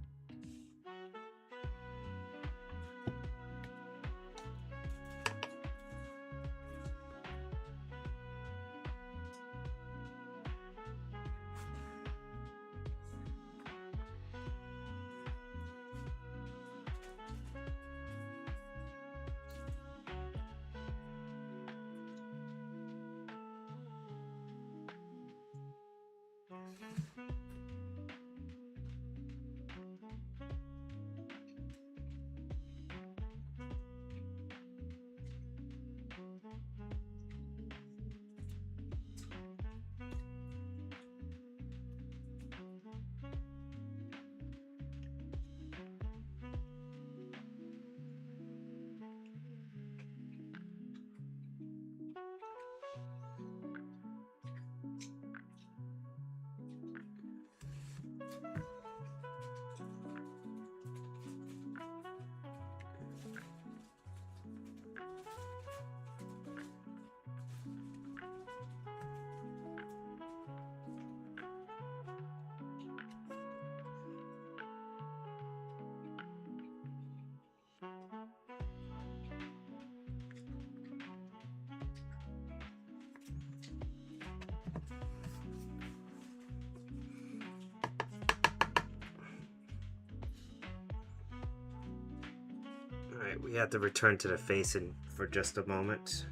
[SPEAKER 3] Alright, we have to return to the facing for just a moment.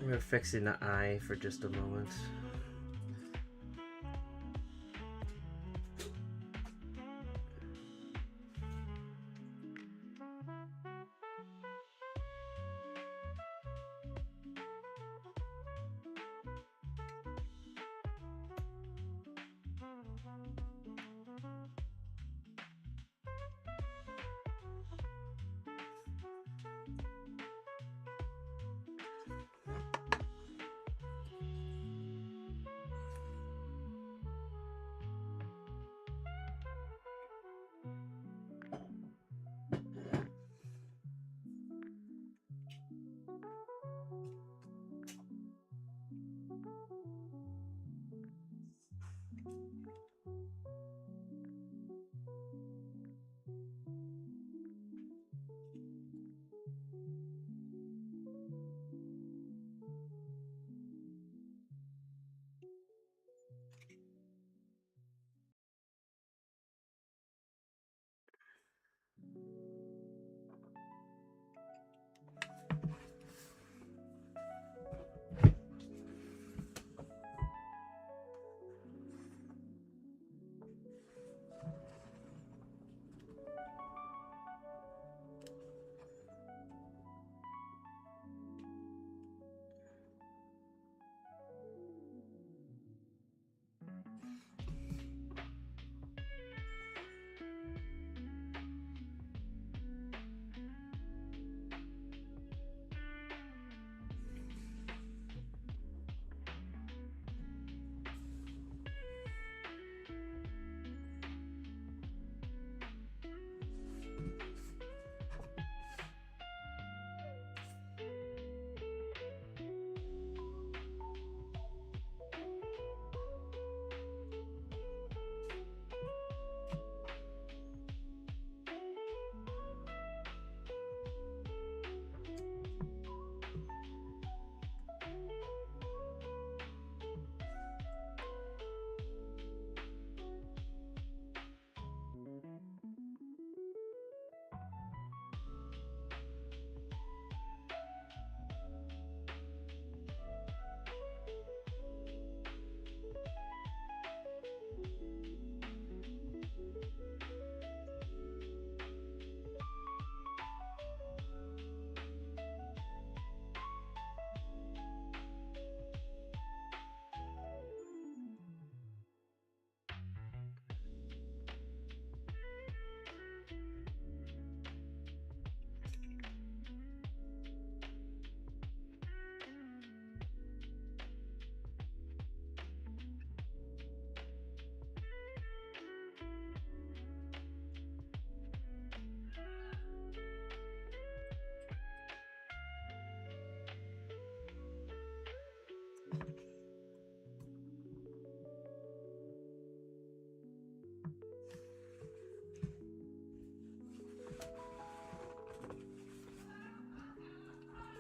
[SPEAKER 3] We're fixing the eye for just a moment.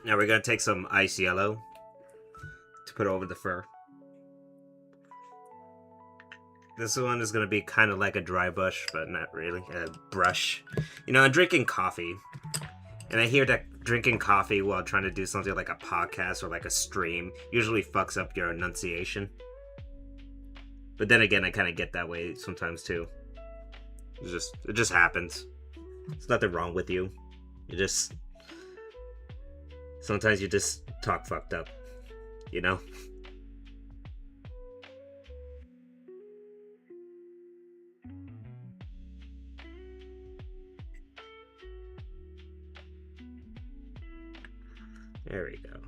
[SPEAKER 3] Now we're gonna take some ice yellow to put over the fur. This one is gonna be kind of like a dry brush, but not really. A brush. You know, I'm drinking coffee. And I hear that drinking coffee while trying to do something like a podcast or like a stream usually fucks up your enunciation. But then again, I kind of get that way sometimes too. It just happens. There's nothing wrong with you. Sometimes you just talk fucked up, you know? There we go.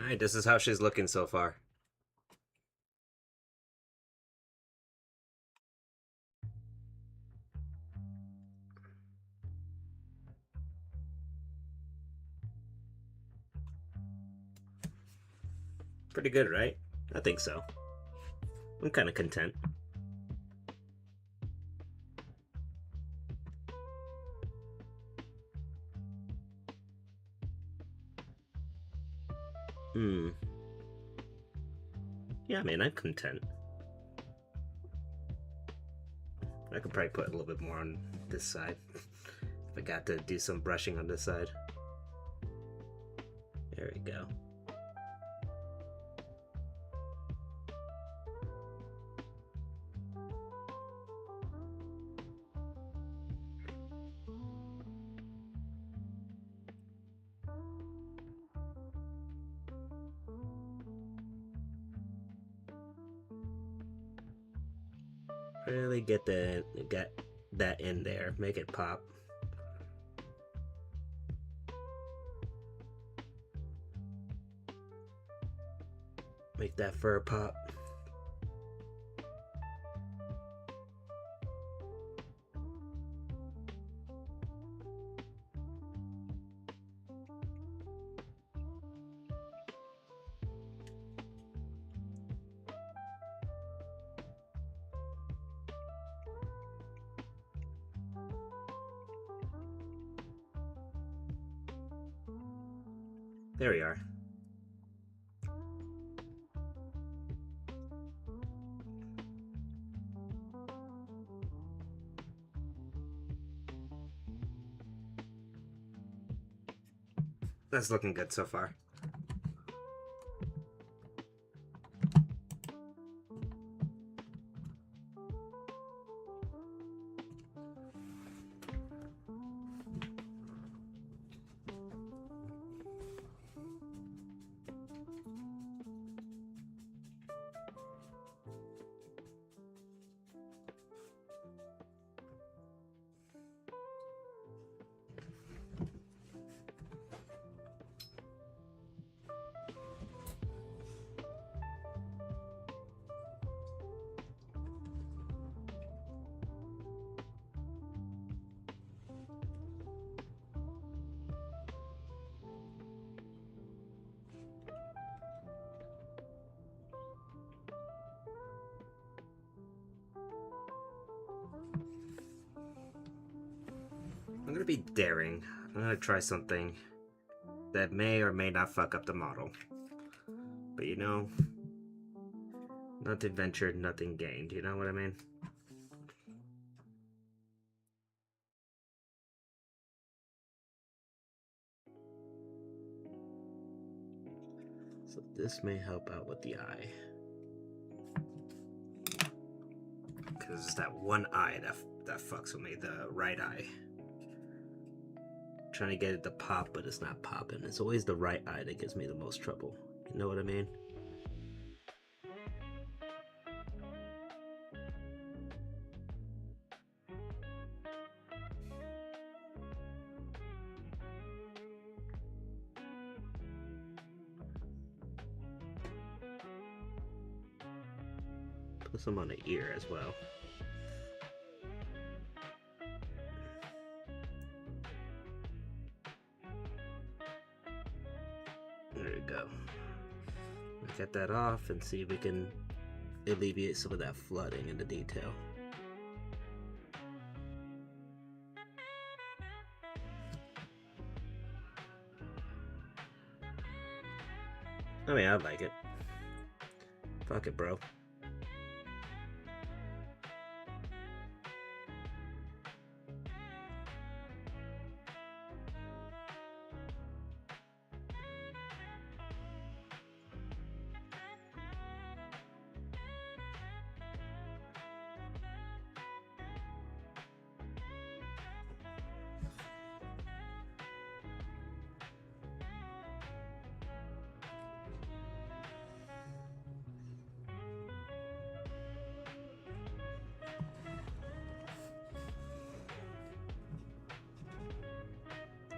[SPEAKER 3] Alright, this is how she's looking so far. Pretty good, right? I think so. I'm kind of content. Yeah, man, I'm content. I could probably put a little bit more on this side. If I got to do some brushing on this side. There we go. Really get that in there. Make it pop. Make that fur pop. There we are. That's looking good so far. I'm gonna be daring. I'm gonna try something that may or may not fuck up the model. But you know, nothing ventured, nothing gained. You know what I mean? So this may help out with the eye. Because it's that one eye that fucks with me, the right eye. Trying to get it to pop, but it's not popping. It's always the right eye that gives me the most trouble. You know what I mean? Put some on the ear as well. There we go. Get that off and see if we can alleviate some of that flooding in the detail. I mean, I like it. Fuck it, bro.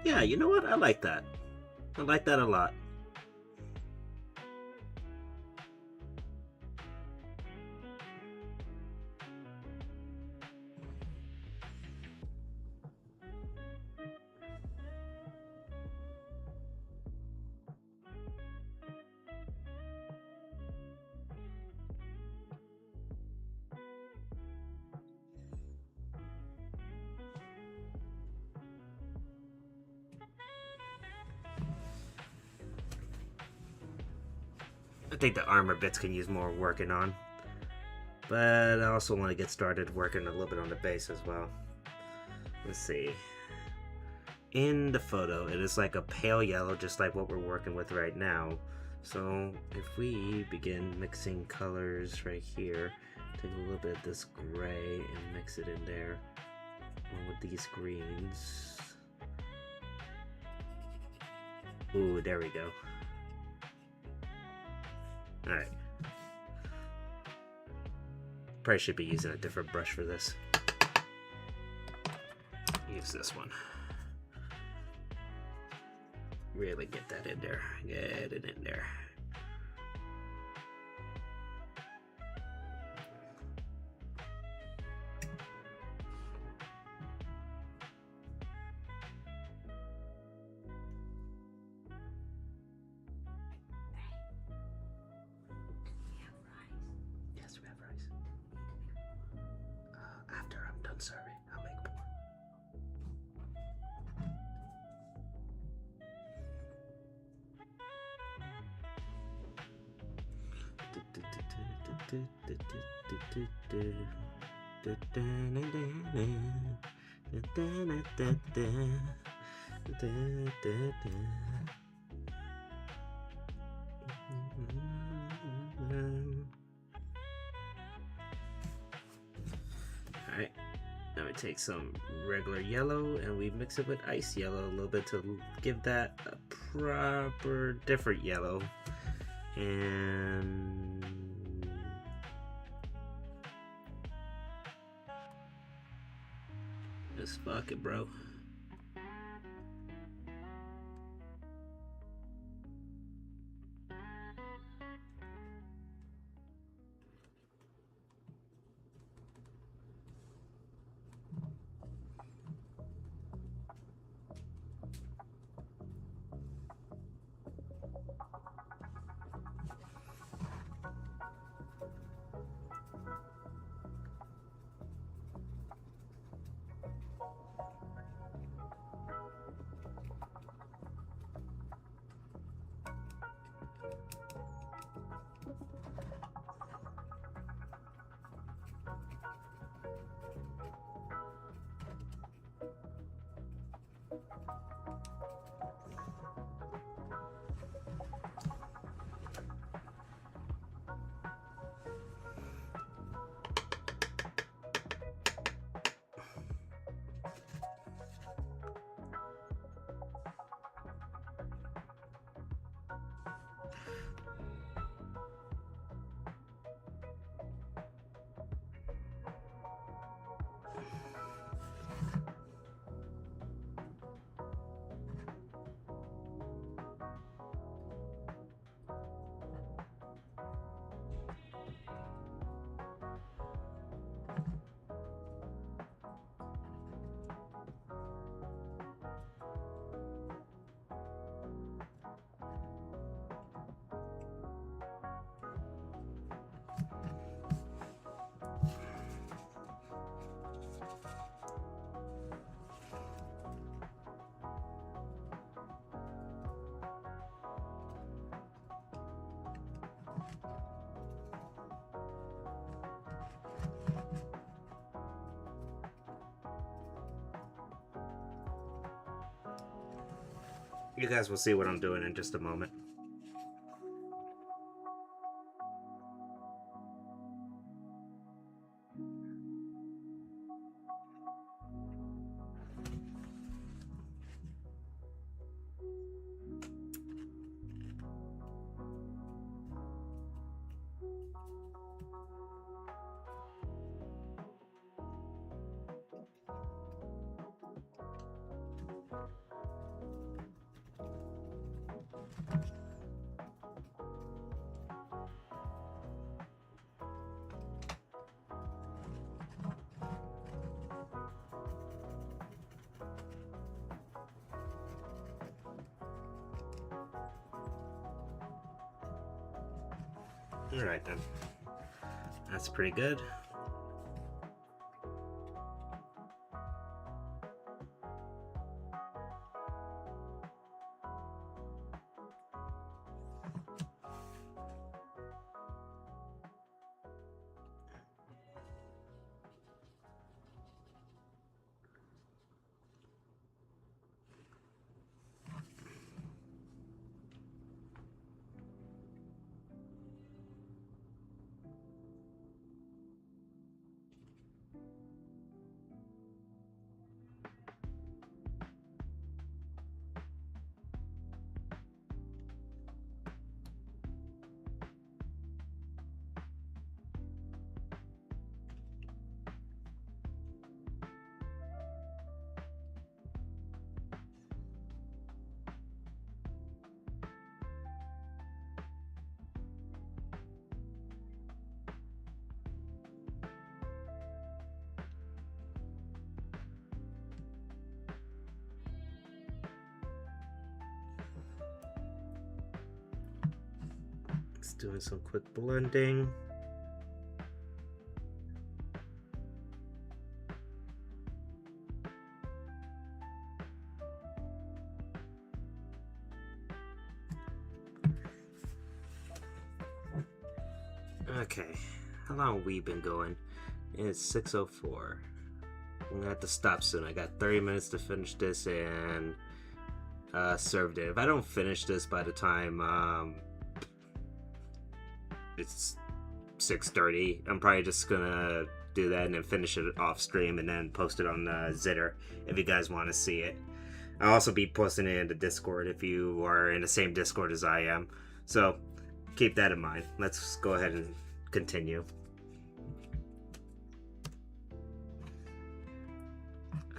[SPEAKER 3] Yeah, you know what? I like that. I like that a lot. think the armor bits can use more working on. But I also want to get started working a little bit on the base as well. Let's see. In the photo, it is like a pale yellow, just like what we're working with right now. So if we begin mixing colors right here, take a little bit of this gray and mix it in there along with these greens. Ooh, there we go. Alright. Probably should be using a different brush for this. Use this one. Really get that in there. Get it in there. Yes, we have rice. After I'm done serving, I'll make more. Alright, now we take some regular yellow and we mix it with ice yellow a little bit to give that a proper different yellow. And just fuck it, bro. You guys will see what I'm doing in just a moment. Alright then. That's pretty good. doing some quick blending. Okay, how long have we been going? It's 6:04. I'm gonna have to stop soon. I got 30 minutes to finish this and served it. If I don't finish this by the time it's 6:30, I'm probably just gonna do that and then finish it off stream and then post it on Zitter if you guys want to see it. I'll also be posting it in the Discord if you are in the same Discord as I am. So keep that in mind. Let's go ahead and continue.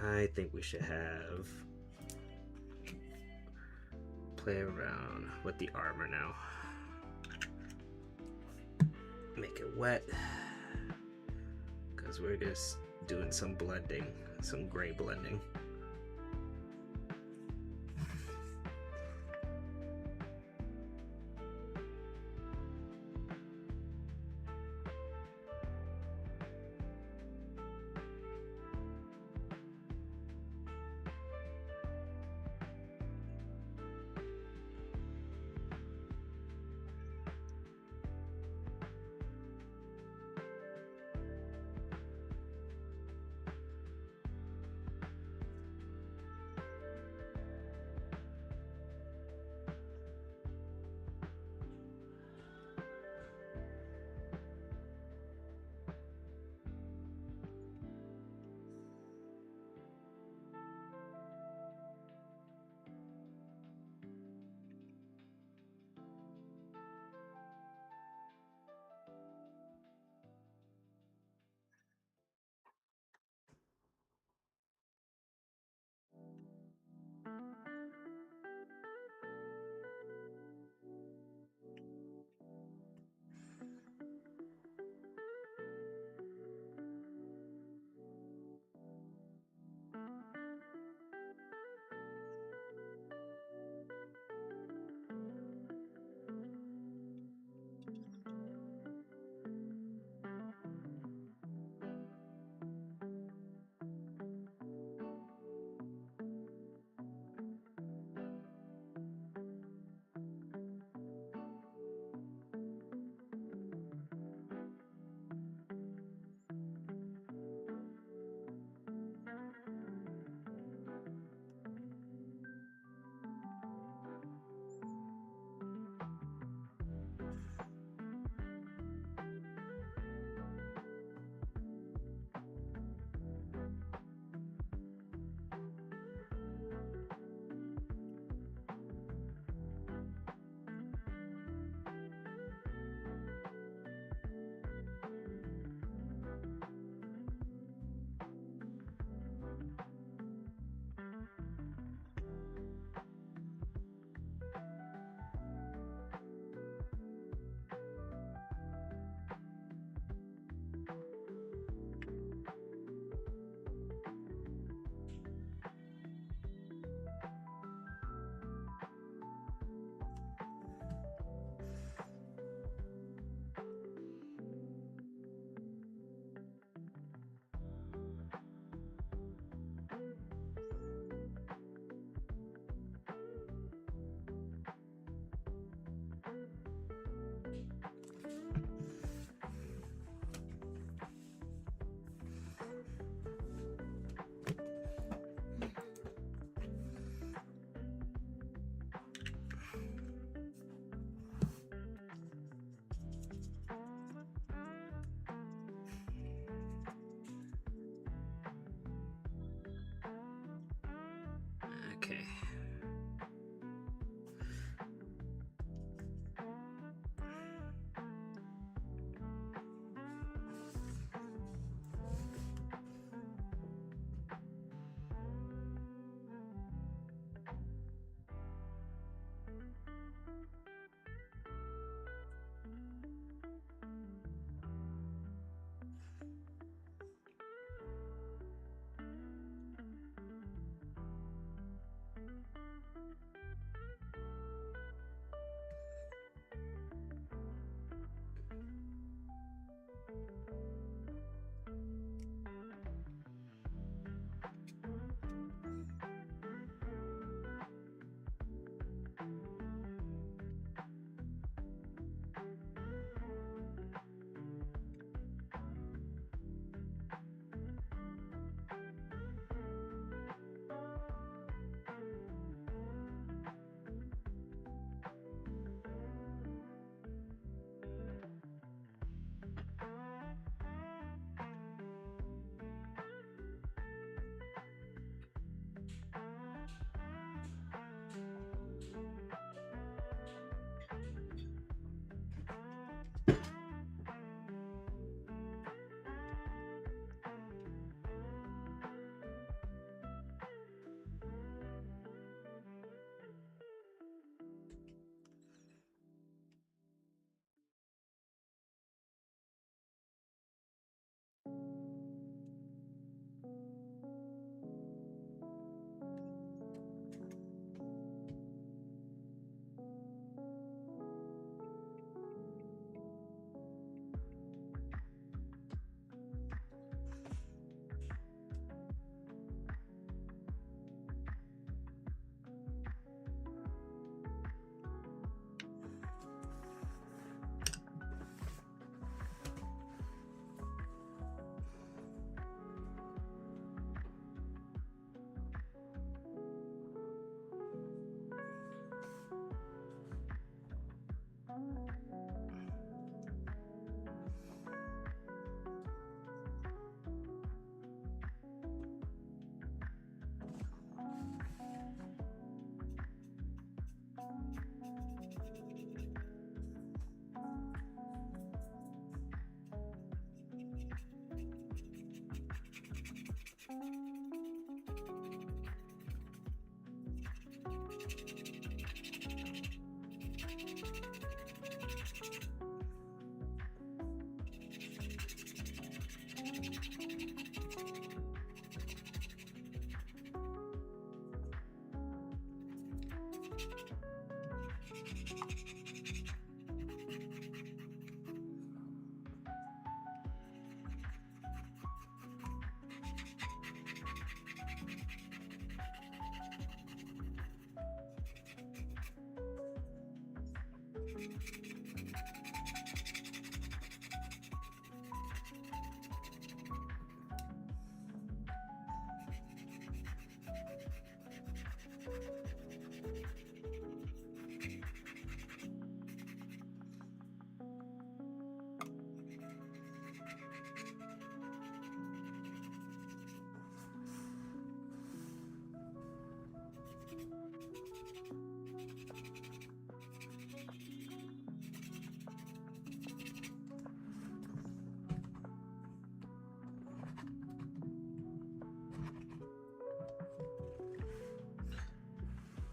[SPEAKER 3] I think we should have play around with the armor now. Make it wet because we're just doing some blending, some gray blending.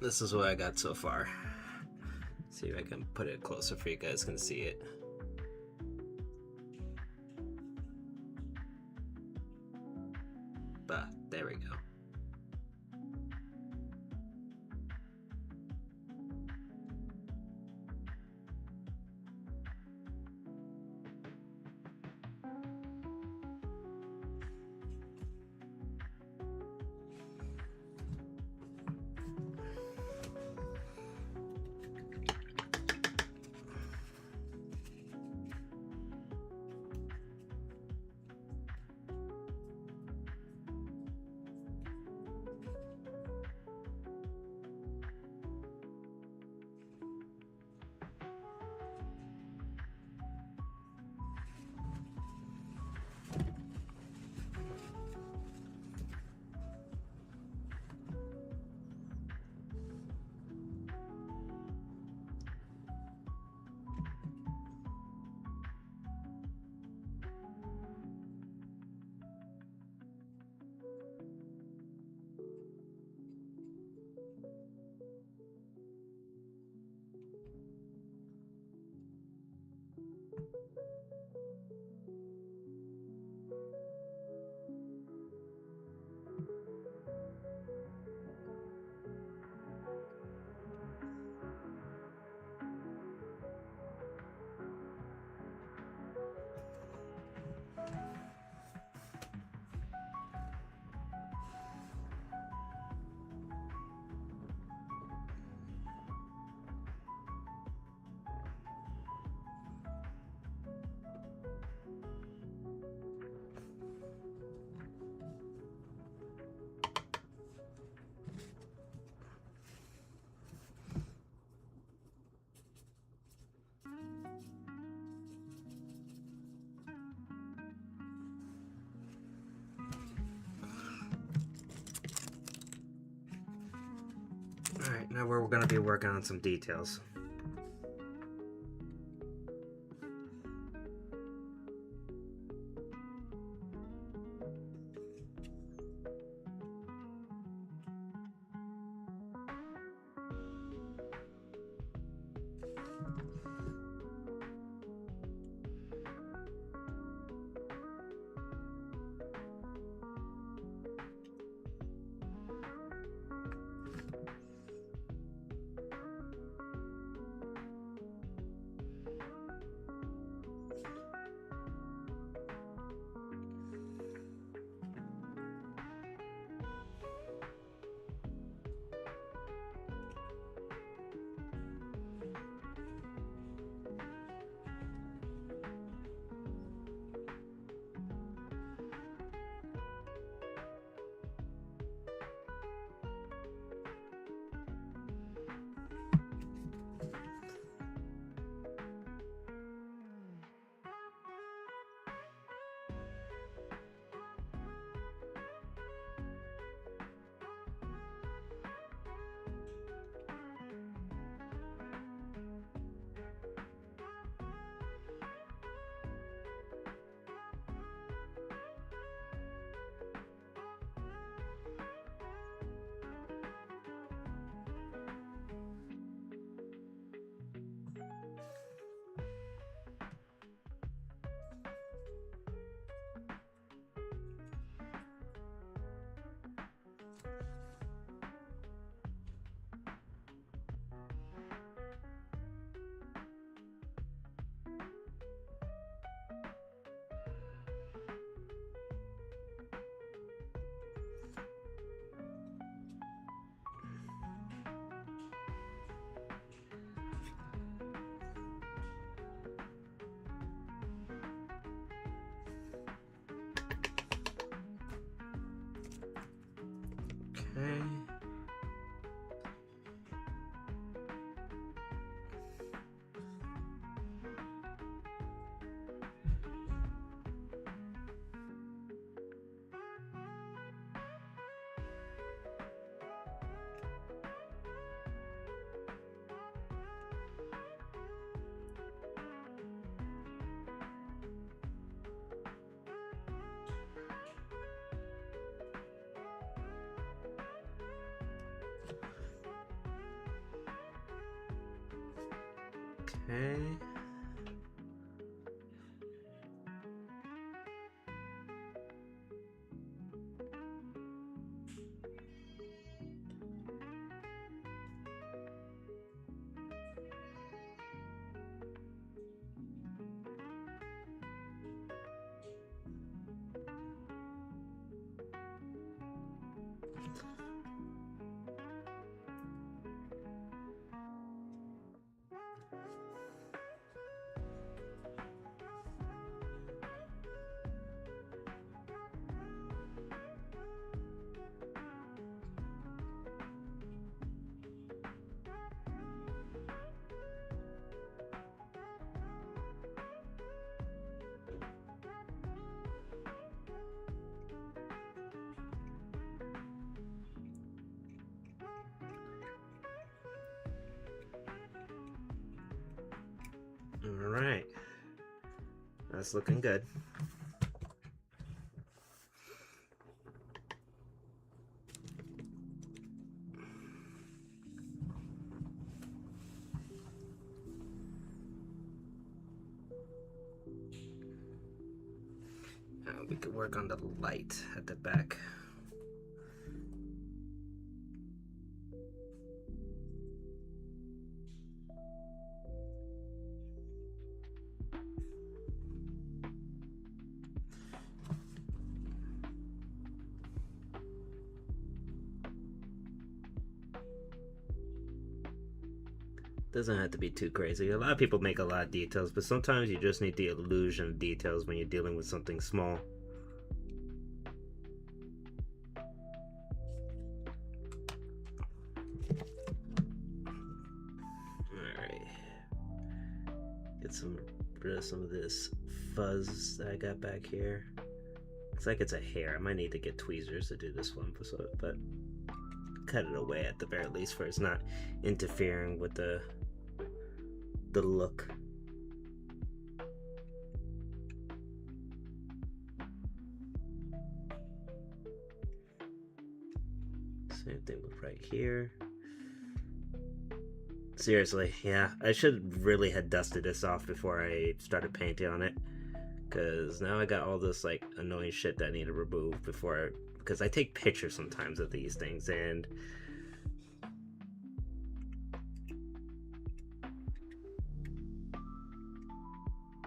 [SPEAKER 3] This is what I got so far. See if I can put it closer for you guys can see it. But there we go. Alright, now we're going to be working on some details. Okay. All right. That's looking good. We could work on the light at the back. Doesn't have to be too crazy. A lot of people make a lot of details, but sometimes you just need the illusion of details when you're dealing with something small. Alright. Get rid of some of this fuzz that I got back here. Looks like it's a hair. I might need to get tweezers to do this one, but cut it away at the very least for it's not interfering with the look. Same thing with right here. Seriously, yeah, I should really have dusted this off before I started painting on it, because now I got all this like annoying shit that I need to remove before, because I take pictures sometimes of these things, and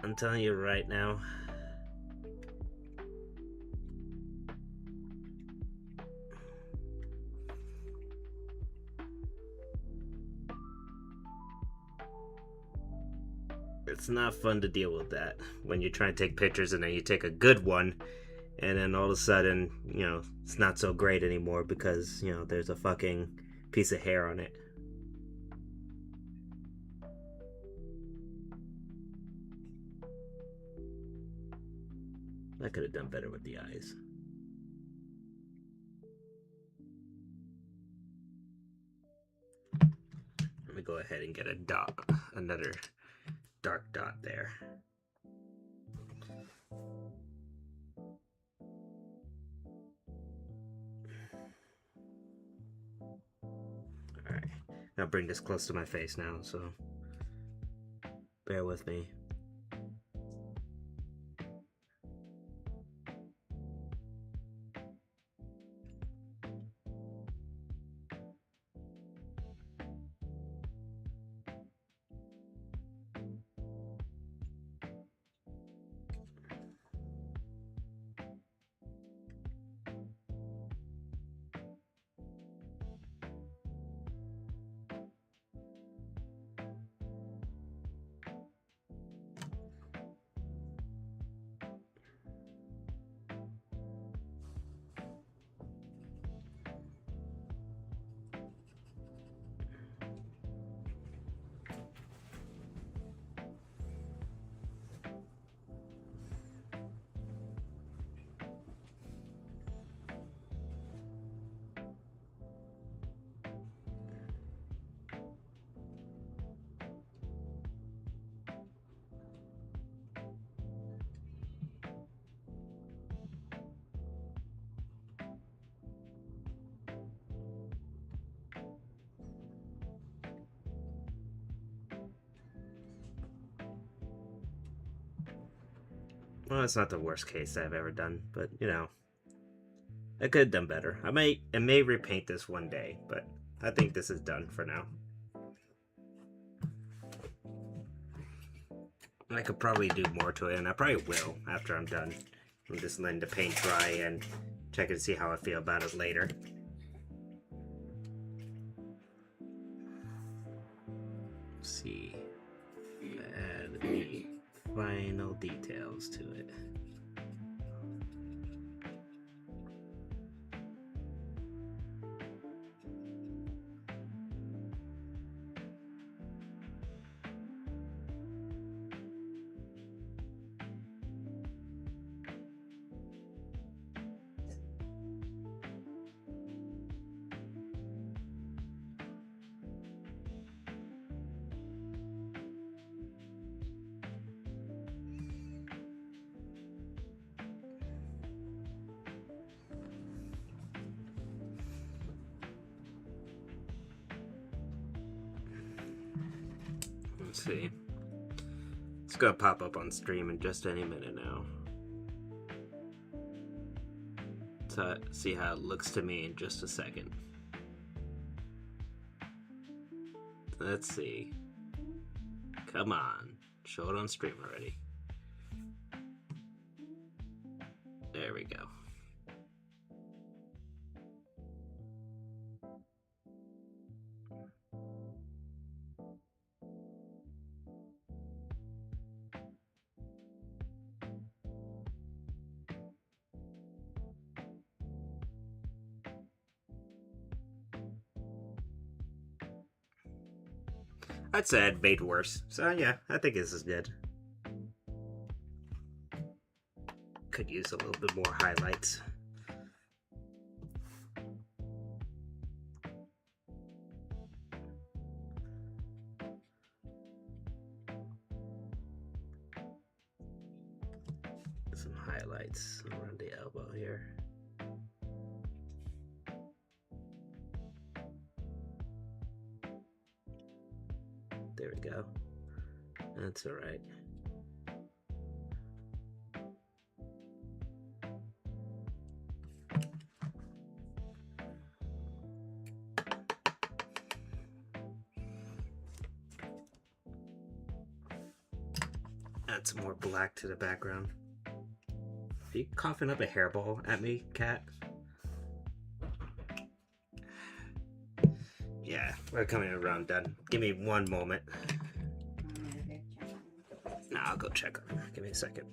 [SPEAKER 3] I'm telling you right now, it's not fun to deal with that when you try and take pictures and then you take a good one and then all of a sudden, you know, it's not so great anymore because, you know, there's a fucking piece of hair on it. I could have done better with the eyes. Let me go ahead and get a dot, another dark dot there. Alright, now bring this close to my face now, so bear with me. Well, it's not the worst case I've ever done, but you know, I could have done better. I may repaint this one day, but I think this is done for now. I could probably do more to it, and I probably will after I'm done. I'm just letting the paint dry and checking to see how I feel about it later. Let's see. Add the final details to it. Let's see. It's gonna pop up on stream in just any minute now. So see how it looks to me in just a second. Let's see. Come on. Show it on stream already. There we go. I'd say I'd made worse. So yeah, I think this is good. Could use a little bit more highlights. Some highlights around the elbow here. There we go. That's all right. Add some more black to the background. Are you coughing up a hairball at me, cat? Yeah, we're coming around done. Give me one moment. Nah, I'll go check on her. Give me a second.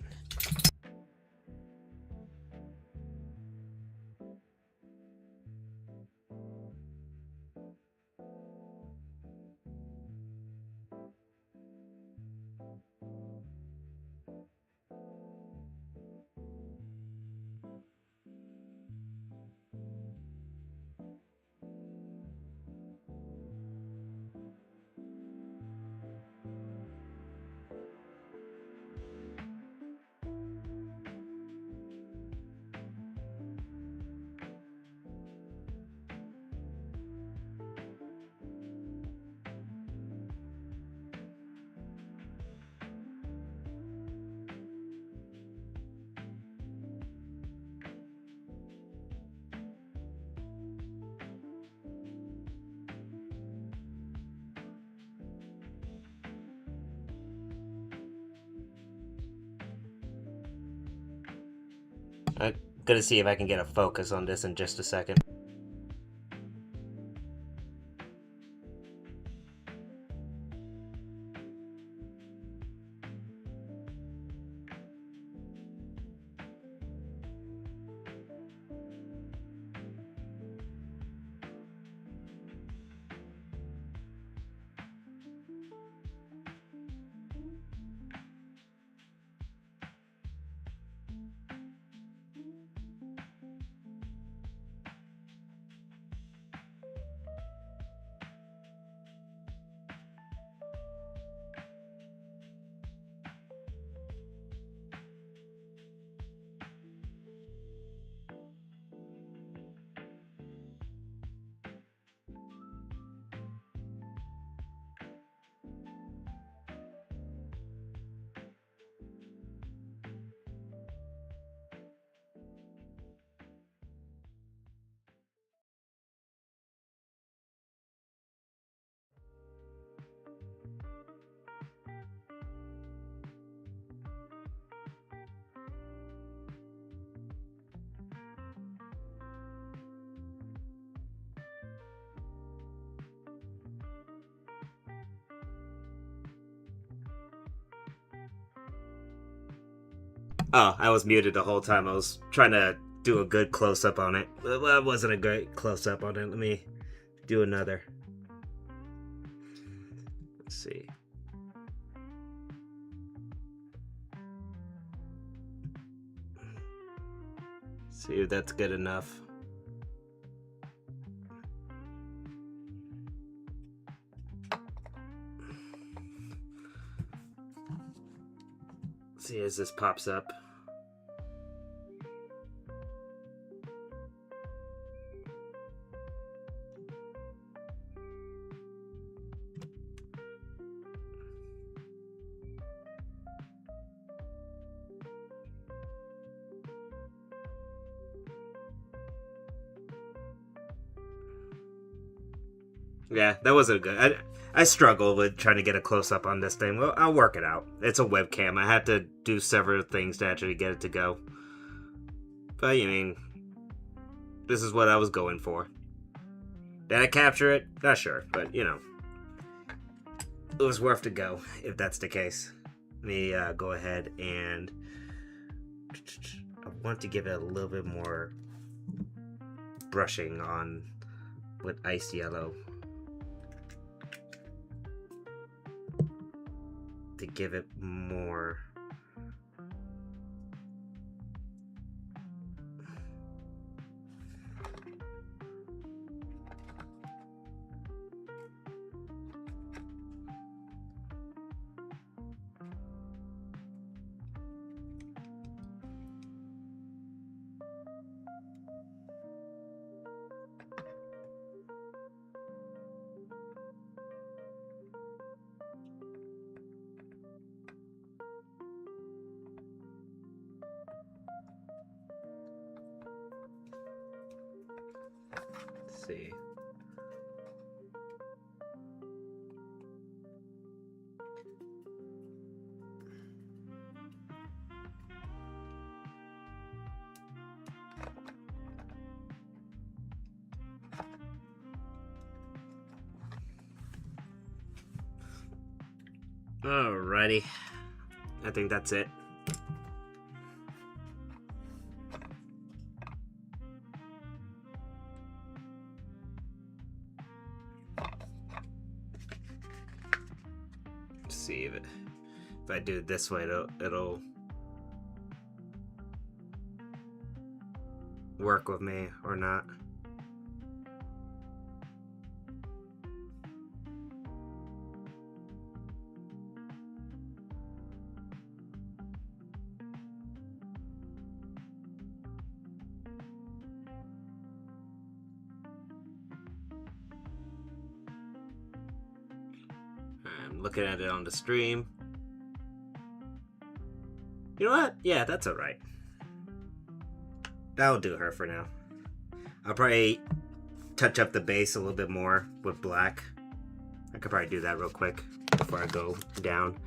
[SPEAKER 3] I'm gonna see if I can get a focus on this in just a second. Oh, I was muted the whole time. I was trying to do a good close up on it. Well, it wasn't a great close up on it. Let me do another. Let's see. See if that's good enough. See as this pops up. Yeah, that wasn't good. I struggle with trying to get a close up on this thing. Well, I'll work it out. It's a webcam. I had to do several things to actually get it to go. But, I mean, this is what I was going for. Did I capture it? Not sure, but, you know. It was worth to go, if that's the case. Let me go ahead and... I want to give it a little bit more brushing on with ice yellow. To give it more see. Alrighty. I think that's it. See if I do it this way, it'll work with me or not. I'm looking at it on the stream. You know what? Yeah, that's alright. That'll do her for now. I'll probably touch up the base a little bit more with black. I could probably do that real quick before I go down.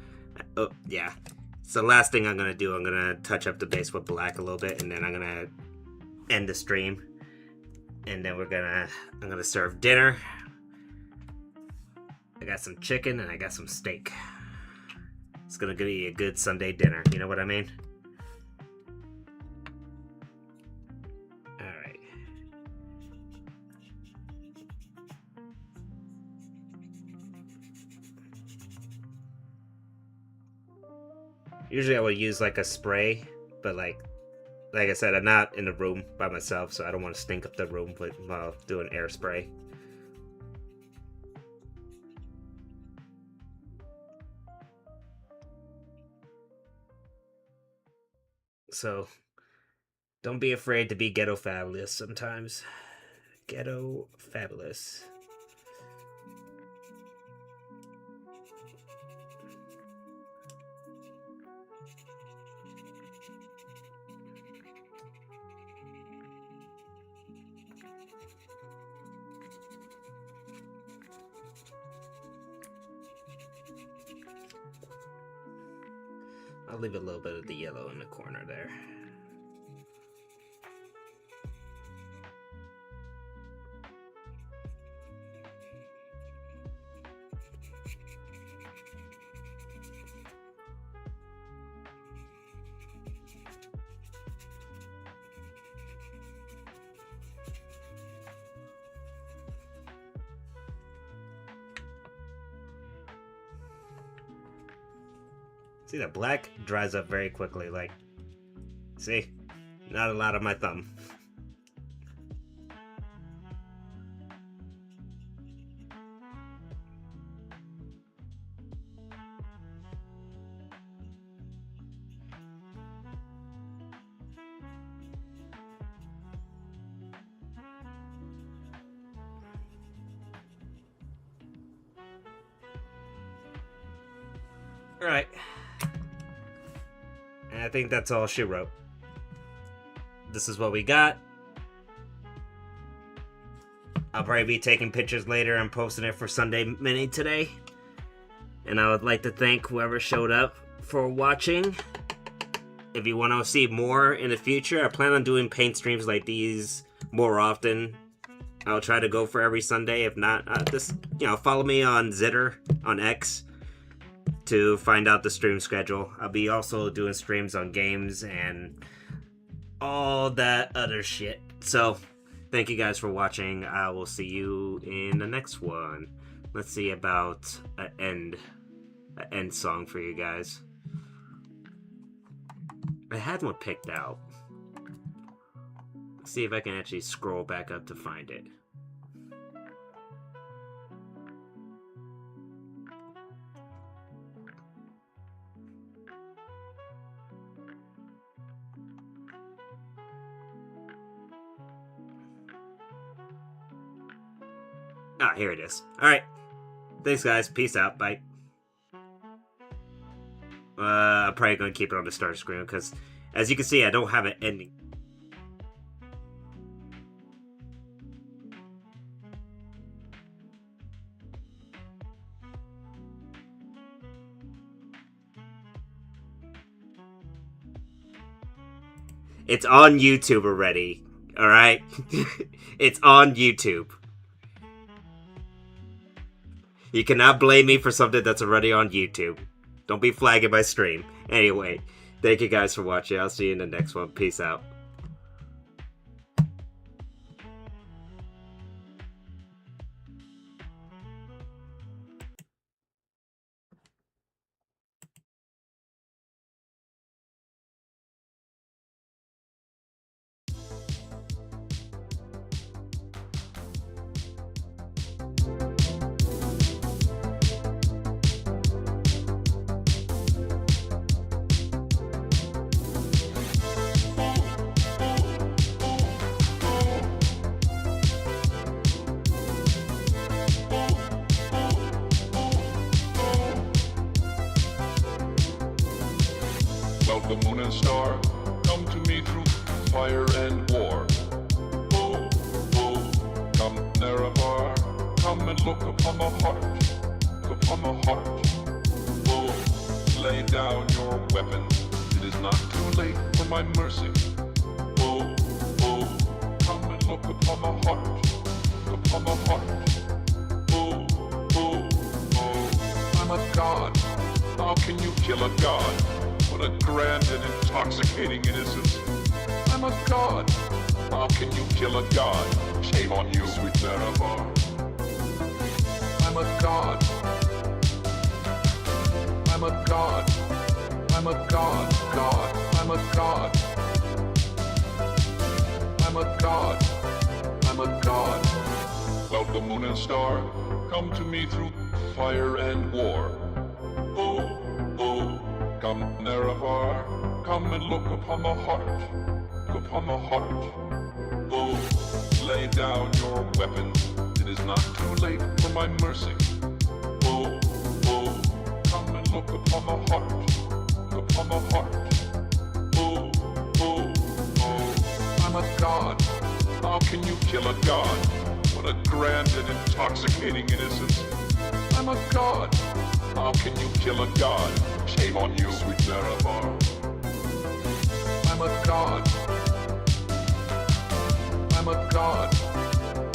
[SPEAKER 3] Oh, yeah. So the last thing I'm going to do, I'm going to touch up the base with black a little bit, and then I'm going to end the stream. And then I'm going to serve dinner. I got some chicken and I got some steak. It's gonna be a good Sunday dinner, you know what I mean? Alright. Usually I would use like a spray, but like I said, I'm not in the room by myself, so I don't want to stink up the room while doing air spray. So, don't be afraid to be ghetto fabulous sometimes. Ghetto fabulous. I'll leave a little bit of the yellow in the corner there. See, the black dries up very quickly. Like, see, not a lot on my thumb. Alright. And I think that's all she wrote. This is what we got. I'll probably be taking pictures later and posting it for Sunday Mini today. And I would like to thank whoever showed up for watching. If you want to see more in the future, I plan on doing paint streams like these more often. I'll try to go for every Sunday. If not, just, follow me on Zitter on X to find out the stream schedule. I'll be also doing streams on games and all that other shit. So, thank you guys for watching. I will see you in the next one. Let's see about an end song for you guys. I had one picked out. Let's see if I can actually scroll back up to find it. Ah, here it is. Alright. Thanks, guys. Peace out. Bye. I'm probably going to keep it on the start screen because, as you can see, I don't have an ending. It's on YouTube already. Alright? It's on YouTube. You cannot blame me for something that's already on YouTube. Don't be flagging my stream. Anyway, thank you guys for watching. I'll see you in the next one. Peace out.
[SPEAKER 4] Well, the moon and star come to me through fire and war. Oh, oh, come Nerevar, come and look upon my heart, upon my heart. Oh, lay down your weapons, it is not too late for my mercy. Oh, oh, come and look upon my heart, upon my heart. Oh, oh, oh, I'm a god, how can you kill a god? What a grand and intoxicating innocence. I'm a god. How can you kill a god? Shame on you, sweet Nerevar. I'm a god. I'm a god. I'm a god. God. I'm a god. I'm a god. I'm a god. Well, the moon and star come to me through fire and war. Oh, oh. Come, Nerevar, come and look upon my heart, upon my heart. Oh, lay down your weapons, it is not too late for my mercy. Oh, oh, come and look upon my heart, upon my heart. Oh, oh, oh, I'm a god, how can you kill a god? What a grand and intoxicating innocence. I'm a god, how can you kill a god? Shame on you, sweet Nerevar. I'm a god. I'm a god.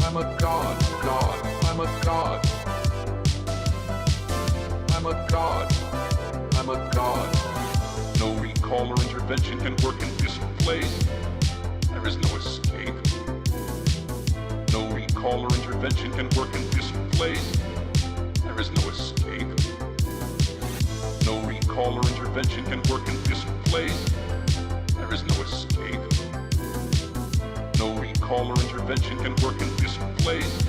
[SPEAKER 4] I'm a god. God. I'm a god. I'm a god. I'm a god. No recall or intervention can work in this place. There is no escape. No recall or intervention can work in this place. There is no escape. No recall or intervention intervention can work in this place. There is no escape. No recall or intervention can work in this place.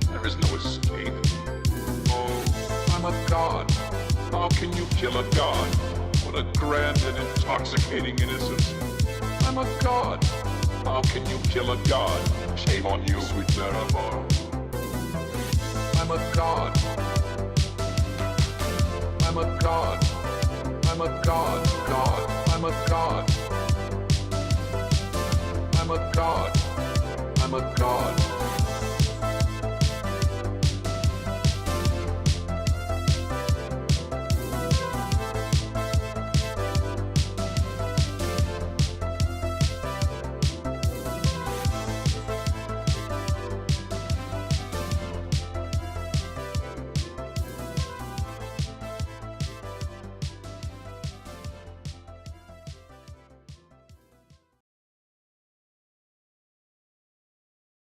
[SPEAKER 4] There is no escape. Oh, I'm a god. How can you kill a god? What a grand and intoxicating innocence. I'm a god. How can you kill a god? Shame on you, sweet Nerevar. I'm a god. I'm a god. I'm a god. God. I'm a god. I'm a god. I'm a god.